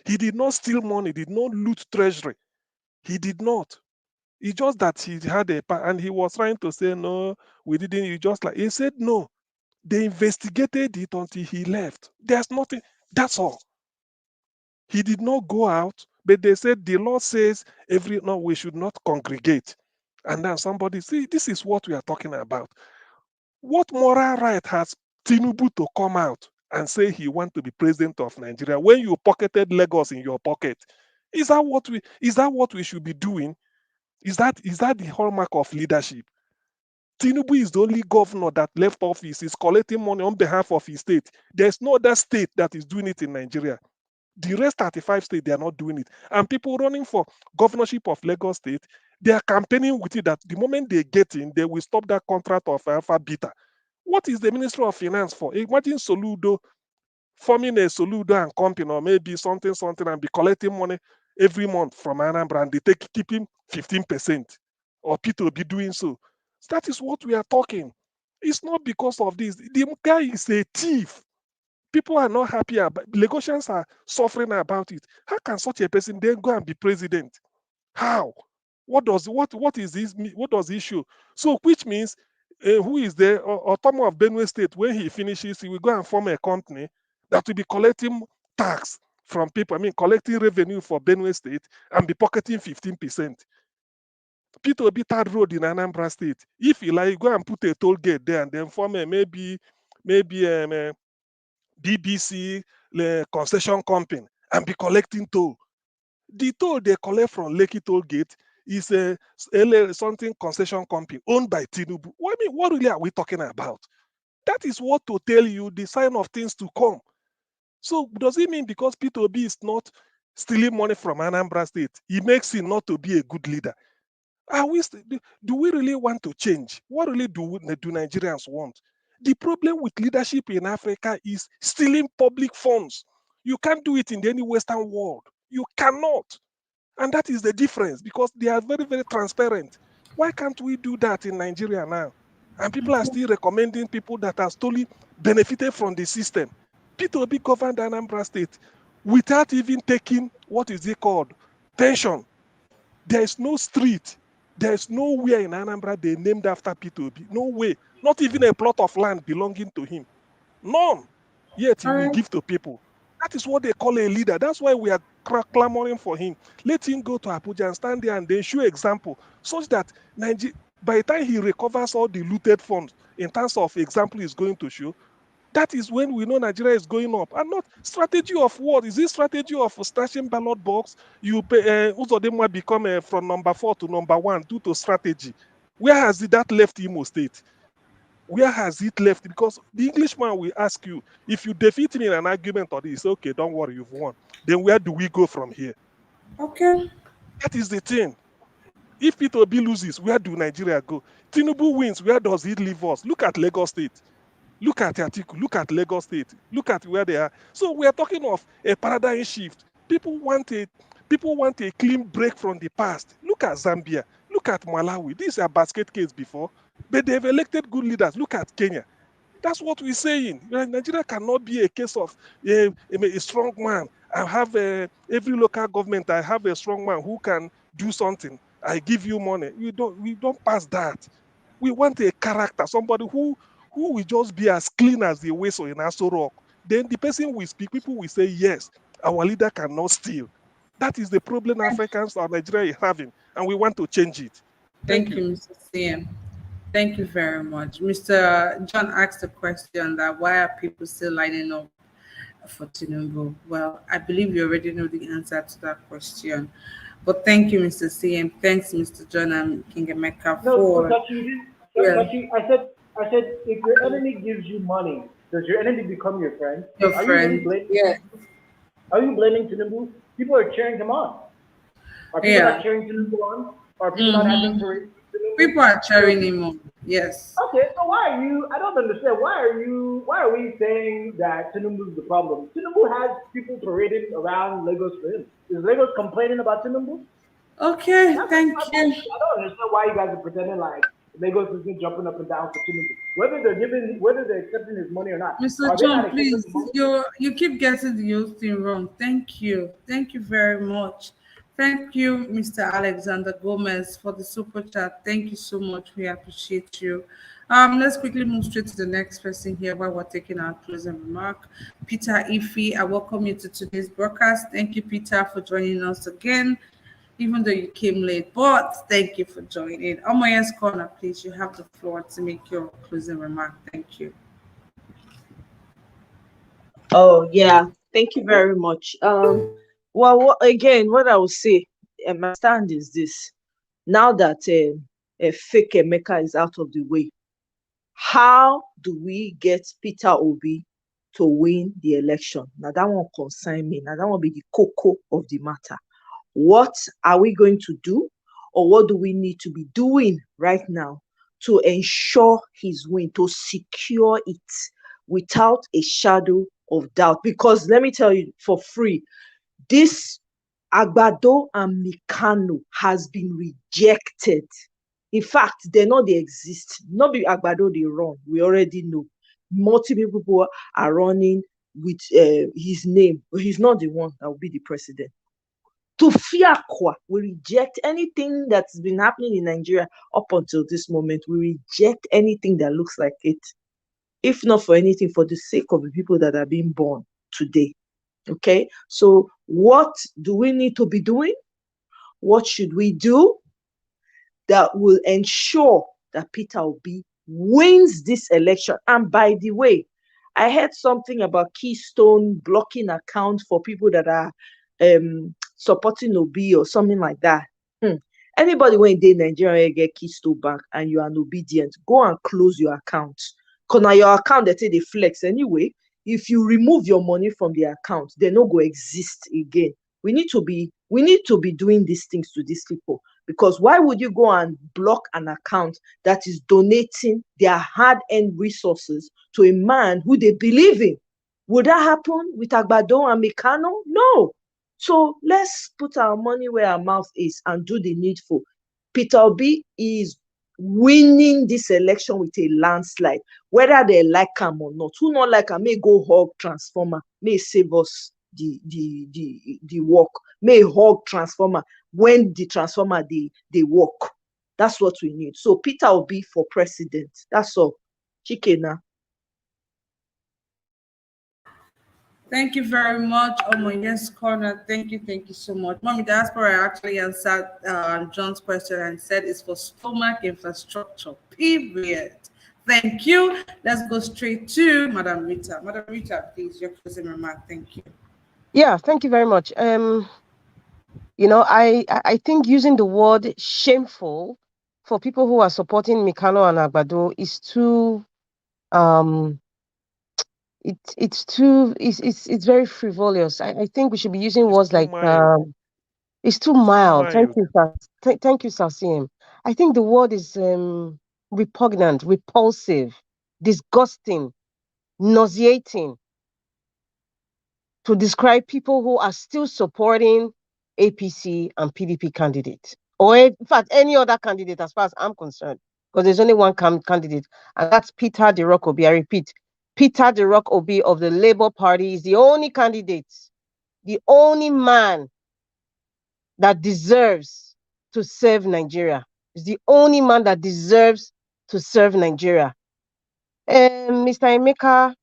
He did not steal money, did not loot treasury. He did not. It's just that he had and he was trying to say, no, we didn't. He said, no. They investigated it until he left. There's nothing. That's all. He did not go out, but they said the law says we should not congregate. And then somebody, see, this is what we are talking about. What moral right has Tinubu to come out and say he wants to be president of Nigeria when you pocketed Lagos in your pocket? Is that what we should be doing? Is that the hallmark of leadership? Tinubu is the only governor that left office, is collecting money on behalf of his state. There's no other state that is doing it in Nigeria. The rest 35 states, they are not doing it. And people running for governorship of Lagos State, they are campaigning with it that the moment they get in, they will stop that contract of Alpha Beta. What is the Ministry of Finance for? Imagine Soludo forming a Soludo and company, or maybe something, and be collecting money every month from Anambra, and they keep him 15%, or Peter Obi doing so. That is what we are talking. It's not because of this. The guy is a thief. People are not happy about Lagosians are suffering about it. How can such a person then go and be president? How? What is this? What does he show? So, which means who is the Otomo of Benue State? When he finishes, he will go and form a company that will be collecting tax from people. I mean, collecting revenue for Benue State and be pocketing 15%. Peter Obi third road in Anambra State. If he like, go and put a toll gate there and then form a maybe BBC concession company and be collecting toll. The toll they collect from Lekki toll gate is a something concession company owned by Tinubu. What really are we talking about? That is what to tell you the sign of things to come. So does it mean because Peter Obi is not stealing money from Anambra State, he makes him not to be a good leader? Do we really want to change? What really do Nigerians want? The problem with leadership in Africa is stealing public funds. You can't do it in any Western world. You cannot. And that is the difference, because they are very, very transparent. Why can't we do that in Nigeria now? And people are still recommending people that are totally benefited from the system. Peter Obi governed Anambra State without even taking, what is it called, pension. There is no street. There is nowhere in Anambra they named after Peter Obi. No way. Not even a plot of land belonging to him. None. Yet he All will right. give to people. That is what they call a leader. That's why we are clamoring for him. Let him go to Abuja and stand there and then show example, such that by the time he recovers all the looted funds, in terms of example he's going to show, that is when we know Nigeria is going up. And not strategy of what? Is this strategy of stashing ballot box? You pay Uzodinma become from number 4 to number 1 due to strategy. Where has that left Imo State? Where has it left? Because the Englishman will ask you, if you defeat me in an argument or this, okay, don't worry, you've won. Then where do we go from here? Okay. That is the thing. If Peter Obi loses, where do Nigeria go? Tinubu wins, where does he leave us? Look at Lagos State. Look at Atiku. Look at Lagos State. Look at where they are. So we are talking of a paradigm shift. People want a clean break from the past. Look at Zambia. Look at Malawi. These are basket case before, but they've elected good leaders. Look at Kenya. That's what we're saying. Nigeria cannot be a case of a strong man. I have every local government. I have a strong man who can do something. I give you money. We don't pass that. We want a character, somebody who will just be as clean as the whistle in Aso Rock. Then the person will speak. People will say, yes, our leader cannot steal. That is the problem Africans or Nigeria is having, and we want to change it. Thank you, Mr. CM. Thank you very much. Mr. John asked a question that why are people still lining up for Tinubu? Well, I believe you already know the answer to that question. But thank you, Mr. CM. Thanks, Mr. John and King Emeka No, for Kachi, you didn't. yeah, Kachi, I said, if your enemy gives you money, does your enemy become your friend? your Are you really friend. blaming? Yeah, Are you blaming Tinubu? People are cheering him on. Are people yeah. not cheering Tinubu on? Are people not having parades for Tinubu? People are cheering him on. Yes. Okay, so why are you? I don't understand. Why are we saying that Tinubu is the problem? Tinubu has people parading around Lagos for him. Is Lagos complaining about Tinubu? Okay, That's thank my you. question. I don't understand why you guys are pretending like Lagos is jumping up and down for 2 minutes. Whether they're accepting his money or not, Mr. are they not John, accepting please, the money? you keep getting the whole thing wrong. Thank you. Thank you very much. Thank you, Mr. Alexander Gomez, for the super chat. Thank you so much. We appreciate you. Let's quickly move straight to the next person here while we're taking our closing remark. Peter Ife, I welcome you to today's broadcast. Thank you, Peter, for joining us again, even though you came late. But thank you for joining. Omoyen's Corner, please, you have the floor to make your closing remark. Thank you. Oh yeah, thank you very much. Well, again, what I will say, my stand is this: now that fake Emeka is out of the way, how do we get Peter Obi to win the election? Now that one concern me. Now that one be the cocoa of the matter. What are we going to do, or what do we need to be doing right now to ensure his win, to secure it without a shadow of doubt? Because let me tell you for free, this Agbado and Mikano has been rejected. In fact, they know they exist. Not be Agbado they run. We already know. Multiple people are running with his name, but he's not the one that will be the president. To Fiakwa, we reject anything that's been happening in Nigeria up until this moment. We reject anything that looks like it. If not for anything, for the sake of the people that are being born today. Okay, so what do we need to be doing? What should we do that will ensure that Peter Obi wins this election? And by the way, I heard something about Keystone blocking accounts for people that are supporting Obi or something like that. Anybody when they Nigeria get Keystone Bank and you are obedient, go and close your account. Because now your account they say they flex anyway. If you remove your money from the account, they no go exist again. We need to be doing these things to these people, because why would you go and block an account that is donating their hard-earned resources to a man who they believe in? Would that happen with Agbado and Mikano? No. So let's put our money where our mouth is and do the needful. Peter Obi is winning this election with a landslide, whether they like him or not. Who not like him may go hug transformer, may save us the work, may hug transformer when the transformer they work. That's what we need. So Peter Obi for president. That's all. Chikena. Thank you very much, Omoyen's Corner. Thank you so much. Mommy Diaspora actually answered John's question and said it's for stomach infrastructure, period. Thank you. Let's go straight to Madam Rita. Madam Rita, please, your closing remark. Thank you. Yeah, thank you very much. I think using the word shameful for people who are supporting Mikano and Agbado is too it's very frivolous. I think we should be using words like it's too mild. Thank you, sir. Thank you, Sasim. I think the word is repugnant, repulsive, disgusting, nauseating to describe people who are still supporting APC and PDP candidates, or in fact any other candidate as far as I'm concerned, because there's only one candidate, and that's Peter the Rock Obi. I repeat, Peter the Rock Obi of the Labour Party is the only candidate, the only man that deserves to serve Nigeria. Is the only man that deserves to serve Nigeria. Mr. Emeka,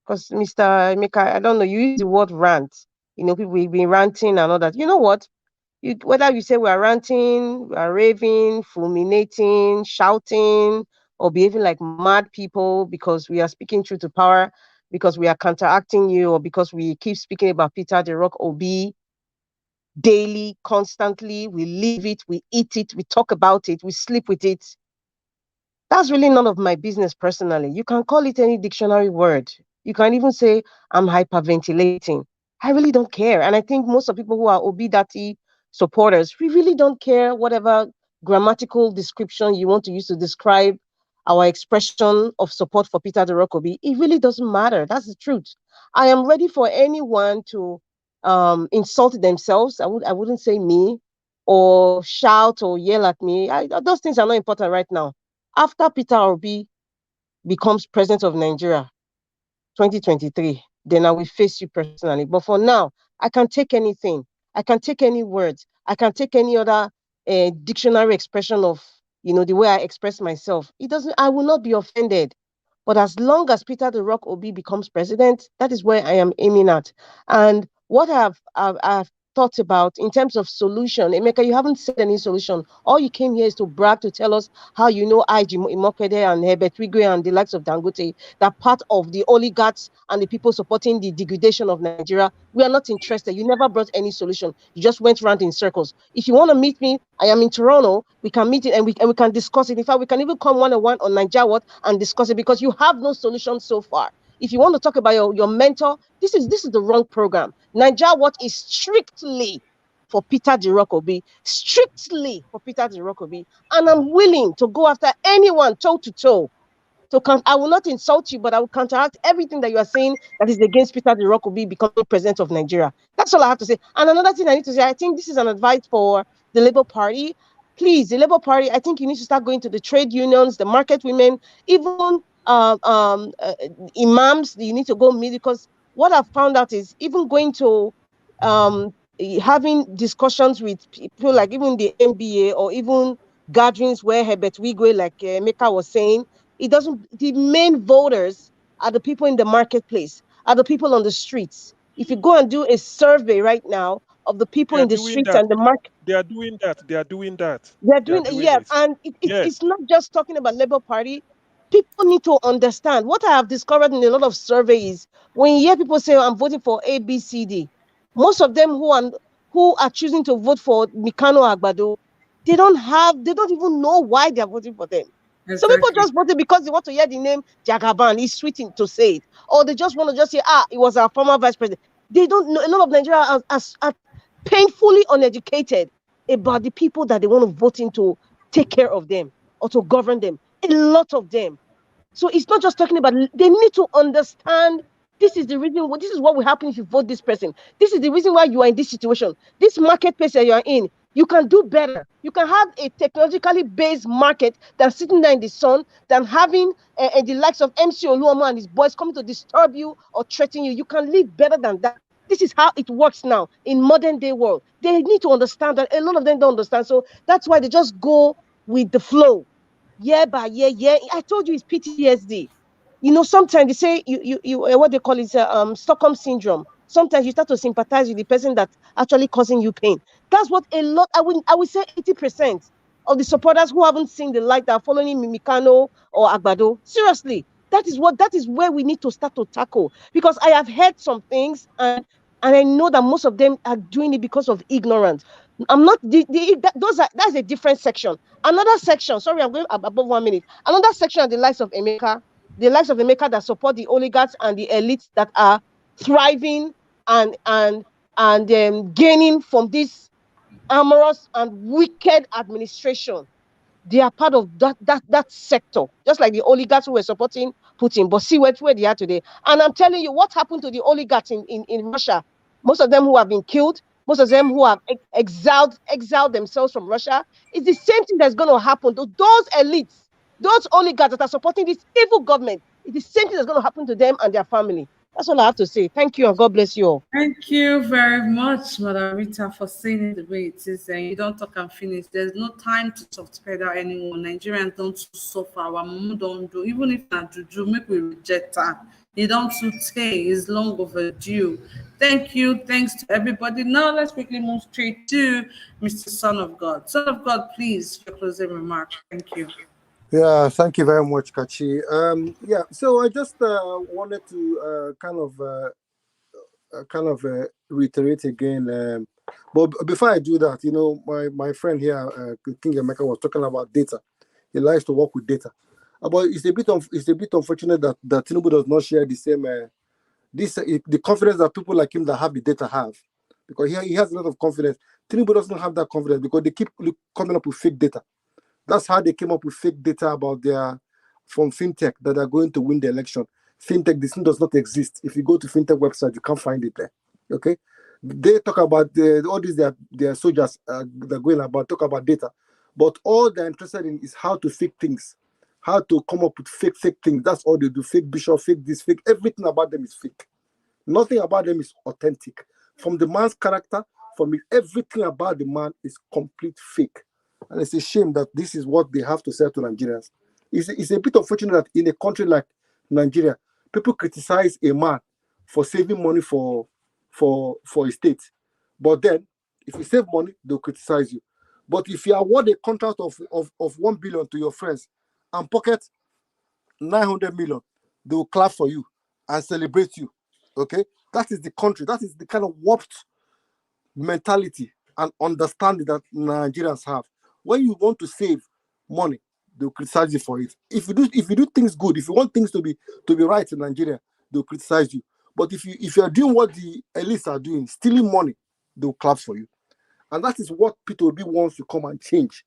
because Mr. Emeka, I don't know, you use the word rant. You know, people have been ranting and all that. You know what? Whether you say we are ranting, we are raving, fulminating, shouting, or behaving like mad people because we are speaking truth to power, because we are counteracting you, or because we keep speaking about Peter the Rock Obi daily, constantly, we live it, we eat it, we talk about it, we sleep with it. That's really none of my business personally. You can call it any dictionary word. You can even say I'm hyperventilating. I really don't care. And I think most of people who are Obidati supporters, we really don't care whatever grammatical description you want to use to describe our expression of support for Peter the Rock Obi. It really doesn't matter. That's the truth. I am ready for anyone to insult themselves. I wouldn't say me, or shout or yell at me. Those things are not important right now. After Peter Obi becomes president of Nigeria, 2023, then I will face you personally. But for now, I can take anything. I can take any words. I can take any other dictionary expression of, the way I express myself. I will not be offended. But as long as Peter the Rock Obi becomes president, that is where I am aiming at. And what I've thought about in terms of solution, Emeka, you haven't said any solution. All you came here is to brag, to tell us how you know IG Imokede and Herbert Wigwe and the likes of Dangote, that part of the oligarchs and the people supporting the degradation of Nigeria. We are not interested. You never brought any solution. You just went around in circles. If you want to meet me, I am in Toronto. We can meet it and we can discuss it. In fact, we can even come one-on-one on Nigeria What and discuss it because you have no solution so far. If you want to talk about your mentor, this is the wrong program. Nigeria What is strictly for Peter the Rock Obi, strictly for Peter the Rock Obi, and I'm willing to go after anyone toe to toe. I will not insult you, but I will counteract everything that you are saying that is against Peter the Rock Obi becoming president of Nigeria. That's all I have to say. And another thing I need to say, I think this is an advice for the Labour Party. Please, the Labour Party, I think you need to start going to the trade unions, the market women, even imams. You need to go meet, because what I've found out is even going to having discussions with people like even the NBA or even gatherings where Herbert Wigwe, like Meka was saying, the main voters are the people in the marketplace, are the people on the streets. If you go and do a survey right now of the people in the streets and the market, They are doing that. They are doing that. they're doing, yeah, it. and Yes. it's not just talking about Labour Party. People need to understand what I have discovered in a lot of surveys. When you hear people say, I'm voting for A, B, C, D, most of them who are choosing to vote for Mikano Agbado, they don't even know why they're voting for them. Exactly. Some people just voted because they want to hear the name Jagaban. It's sweet to say it. Or they just want to just say, it was our former vice president. They don't know. A lot of Nigerians are painfully uneducated about the people that they want to vote in to take care of them or to govern them. A lot of them. So it's not just talking about, they need to understand this is the reason, this is what will happen if you vote this person. This is the reason why you are in this situation. This marketplace that you are in, you can do better. You can have a technologically based market than sitting there in the sun, than having the likes of MC Oluomo and his boys coming to disturb you or threaten you. You can live better than that. This is how it works now in modern day world. They need to understand that. A lot of them don't understand. So that's why they just go with the flow. Year by year, I told you it's PTSD. Sometimes they say you what they call it Stockholm syndrome. Sometimes you start to sympathize with the person that's actually causing you pain. That's what a lot. I would say 80% of the supporters who haven't seen the light that are following Mimikano or Agbado. Seriously, that is where we need to start to tackle, because I have heard some things and I know that most of them are doing it because of ignorance. I'm not that's a different section. Another section, sorry, I'm going above 1 minute. Another section are the likes of Emeka that support the oligarchs and the elites that are thriving and gaining from this amorous and wicked administration. They are part of that sector, just like the oligarchs who were supporting Putin. But see where they are today. And I'm telling you, what happened to the oligarchs in Russia? Most of them who have been killed, most of them who have exiled themselves from Russia. It's the same thing that's going to happen to those elites, those oligarchs that are supporting this evil government. It's the same thing that's going to happen to them and their family. That's all I have to say. Thank you and God bless you all. Thank you very much, Madam Rita, for saying it the way it is. And you don't talk and finish. There's no time to soft pedal anyone. Nigerians don't suffer. Our mom don't do. Even if not juju, make we reject her. You don't say it's long overdue. Thank you. Thanks to everybody. Now let's quickly move straight to Mr. Son of God. Son of God, please, your closing remark. Thank you. Yeah, thank you very much, Kachi. Yeah, so I just wanted to reiterate again. But before I do that, my friend here, King Emeka, was talking about data. He likes to work with data. But it's a bit unfortunate that Tinubu does not share the same the confidence that people like him that have the data have, because he has a lot of confidence. Tinubu doesn't have that confidence because they keep coming up with fake data. That's how they came up with fake data about from fintech that are going to win the election. Fintech, this thing does not exist. If you go to fintech website, you can't find it there. Okay, they talk about all these their soldiers that are going about talk about data, but all they're interested in is how to fake things. how to come up with fake things. That's all they do. Fake bishop, fake this, fake. Everything about them is fake. Nothing about them is authentic. From the man's character, everything about the man is complete fake. And it's a shame that this is what they have to say to Nigerians. It's a bit unfortunate that in a country like Nigeria, people criticize a man for saving money for a state. But then, if you save money, they'll criticize you. But if you award a contract of 1 billion to your friends and pocket 900 million, they will clap for you and celebrate you. Okay? That is the country. That is the kind of warped mentality and understanding that Nigerians have. When you want to save money, they'll criticize you for it. If you do things good, if you want things to be right in Nigeria, they'll criticize you. But if you are doing what the elites are doing, stealing money, they'll clap for you. And that is what Peter Obi wants to come and change.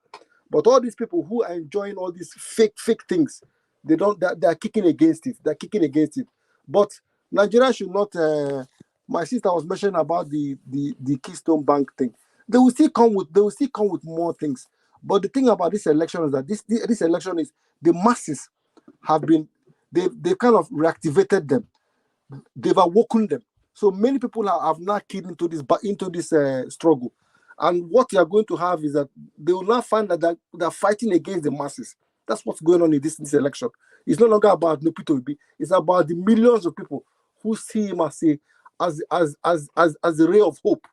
But all these people who are enjoying all these fake things, they are kicking against it. They're kicking against it. But Nigeria should not. My sister was mentioning about the Keystone Bank thing. They will still come with more things. But the thing about this election is that this election is the masses have been they've kind of reactivated them. They've awoken them. So many people have now keyed into this struggle. And what you are going to have is that they will now find that they're fighting against the masses. That's what's going on in this election. It's no longer about no Peter Obi. It's about the millions of people who see him as a ray of hope,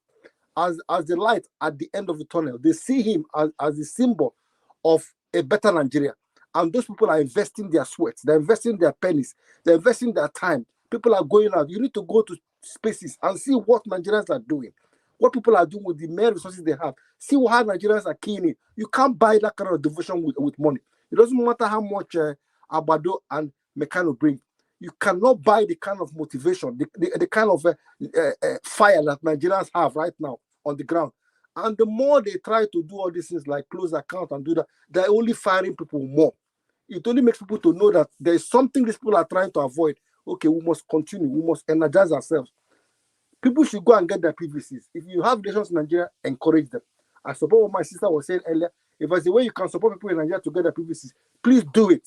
as the light at the end of the tunnel. They see him as a symbol of a better Nigeria. And those people are investing their sweat, they're investing their pennies, they're investing their time. People are going out. You need to go to spaces and see what Nigerians are doing, what people are doing with the mere resources they have. See how Nigerians are keying in. You can't buy that kind of devotion with money. It doesn't matter how much Abado and Mekano bring. You cannot buy the kind of motivation, the kind of fire that Nigerians have right now on the ground. And the more they try to do all these things like close account and do that, they're only firing people more. It only makes people to know that there is something these people are trying to avoid. Okay, we must continue. We must energize ourselves. People should go and get their PVCs. If you have relations in Nigeria, encourage them. I support what my sister was saying earlier. If there's a way you can support people in Nigeria to get their PVCs, please do it.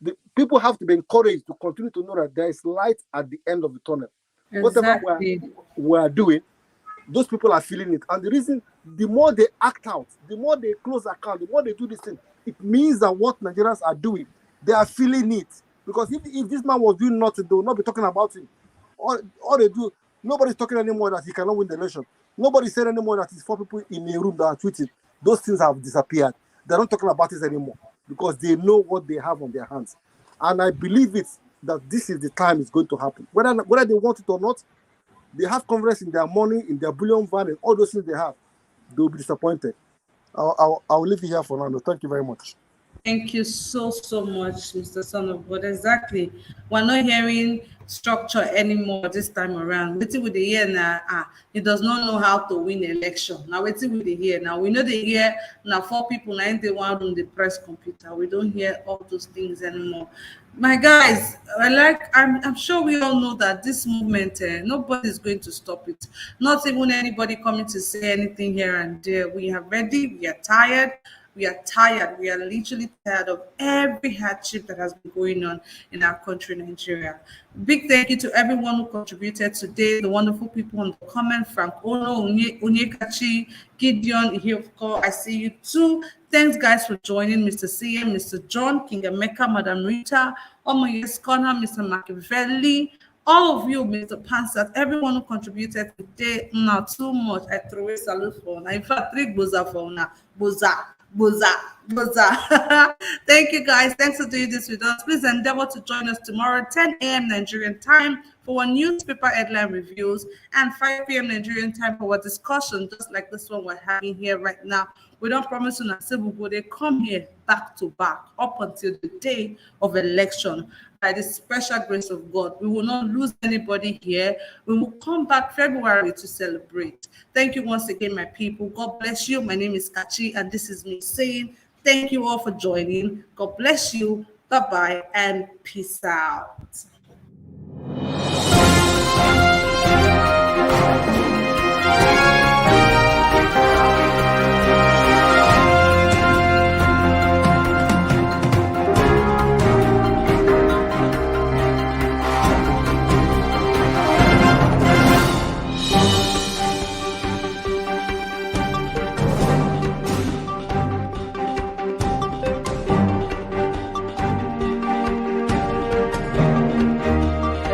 The people have to be encouraged to continue to know that there is light at the end of the tunnel. Exactly. Whatever we are doing, those people are feeling it. And the reason, the more they act out, the more they close account, the more they do this thing, it means that what Nigerians are doing, they are feeling it. Because if this man was doing nothing, they will not be talking about him. All they do, nobody's talking anymore that he cannot win the election. Nobody said anymore that it's 4 people in a room that are tweeting. Those things have disappeared. They're not talking about it anymore because they know what they have on their hands. And I believe that this is the time it's going to happen. Whether they want it or not, they have confidence in their money, in their bullion van, and all those things they have. They'll be disappointed. I'll leave it here for now. Thank you very much. Thank you so much, Mr. Son of God. Exactly. We're not hearing structure anymore this time around. Waiting with the year now, he does not know how to win election. Now waiting with the year. Now we know the year now 4 people 91 on the press computer. We don't hear all those things anymore. My guys, I'm sure we all know that this movement, nobody is going to stop it. Not even anybody coming to say anything here and there. We are ready. We are tired. We are tired. We are literally tired of every hardship that has been going on in our country, Nigeria. Big thank you to everyone who contributed today, the wonderful people on the comment, Frank Ono, Onyekachi, Gideon, Ihoko, I see you too. Thanks, guys, for joining Mr. CM, Mr. John, King Emeka, Madam Rita, Omoyes Corner, Mr. Machiavelli, all of you, Mr. Pansat, everyone who contributed today, not too much. I throw a salute for now. In fact, 3 boza for now. Boza. Thank you, guys. Thanks for doing this with us. Please endeavor to join us tomorrow, 10 a.m. Nigerian time, for our newspaper headline reviews, and 5 p.m. Nigerian time for our discussion, just like this one we're having here right now. We don't promise to Nasibu, they come here back to back up until the day of election. By the special grace of God, we will not lose anybody here. We will come back February to celebrate. Thank you once again, my people. God bless you. My name is Kachi, and this is me saying thank you all for joining. God bless you. Bye-bye, and peace out.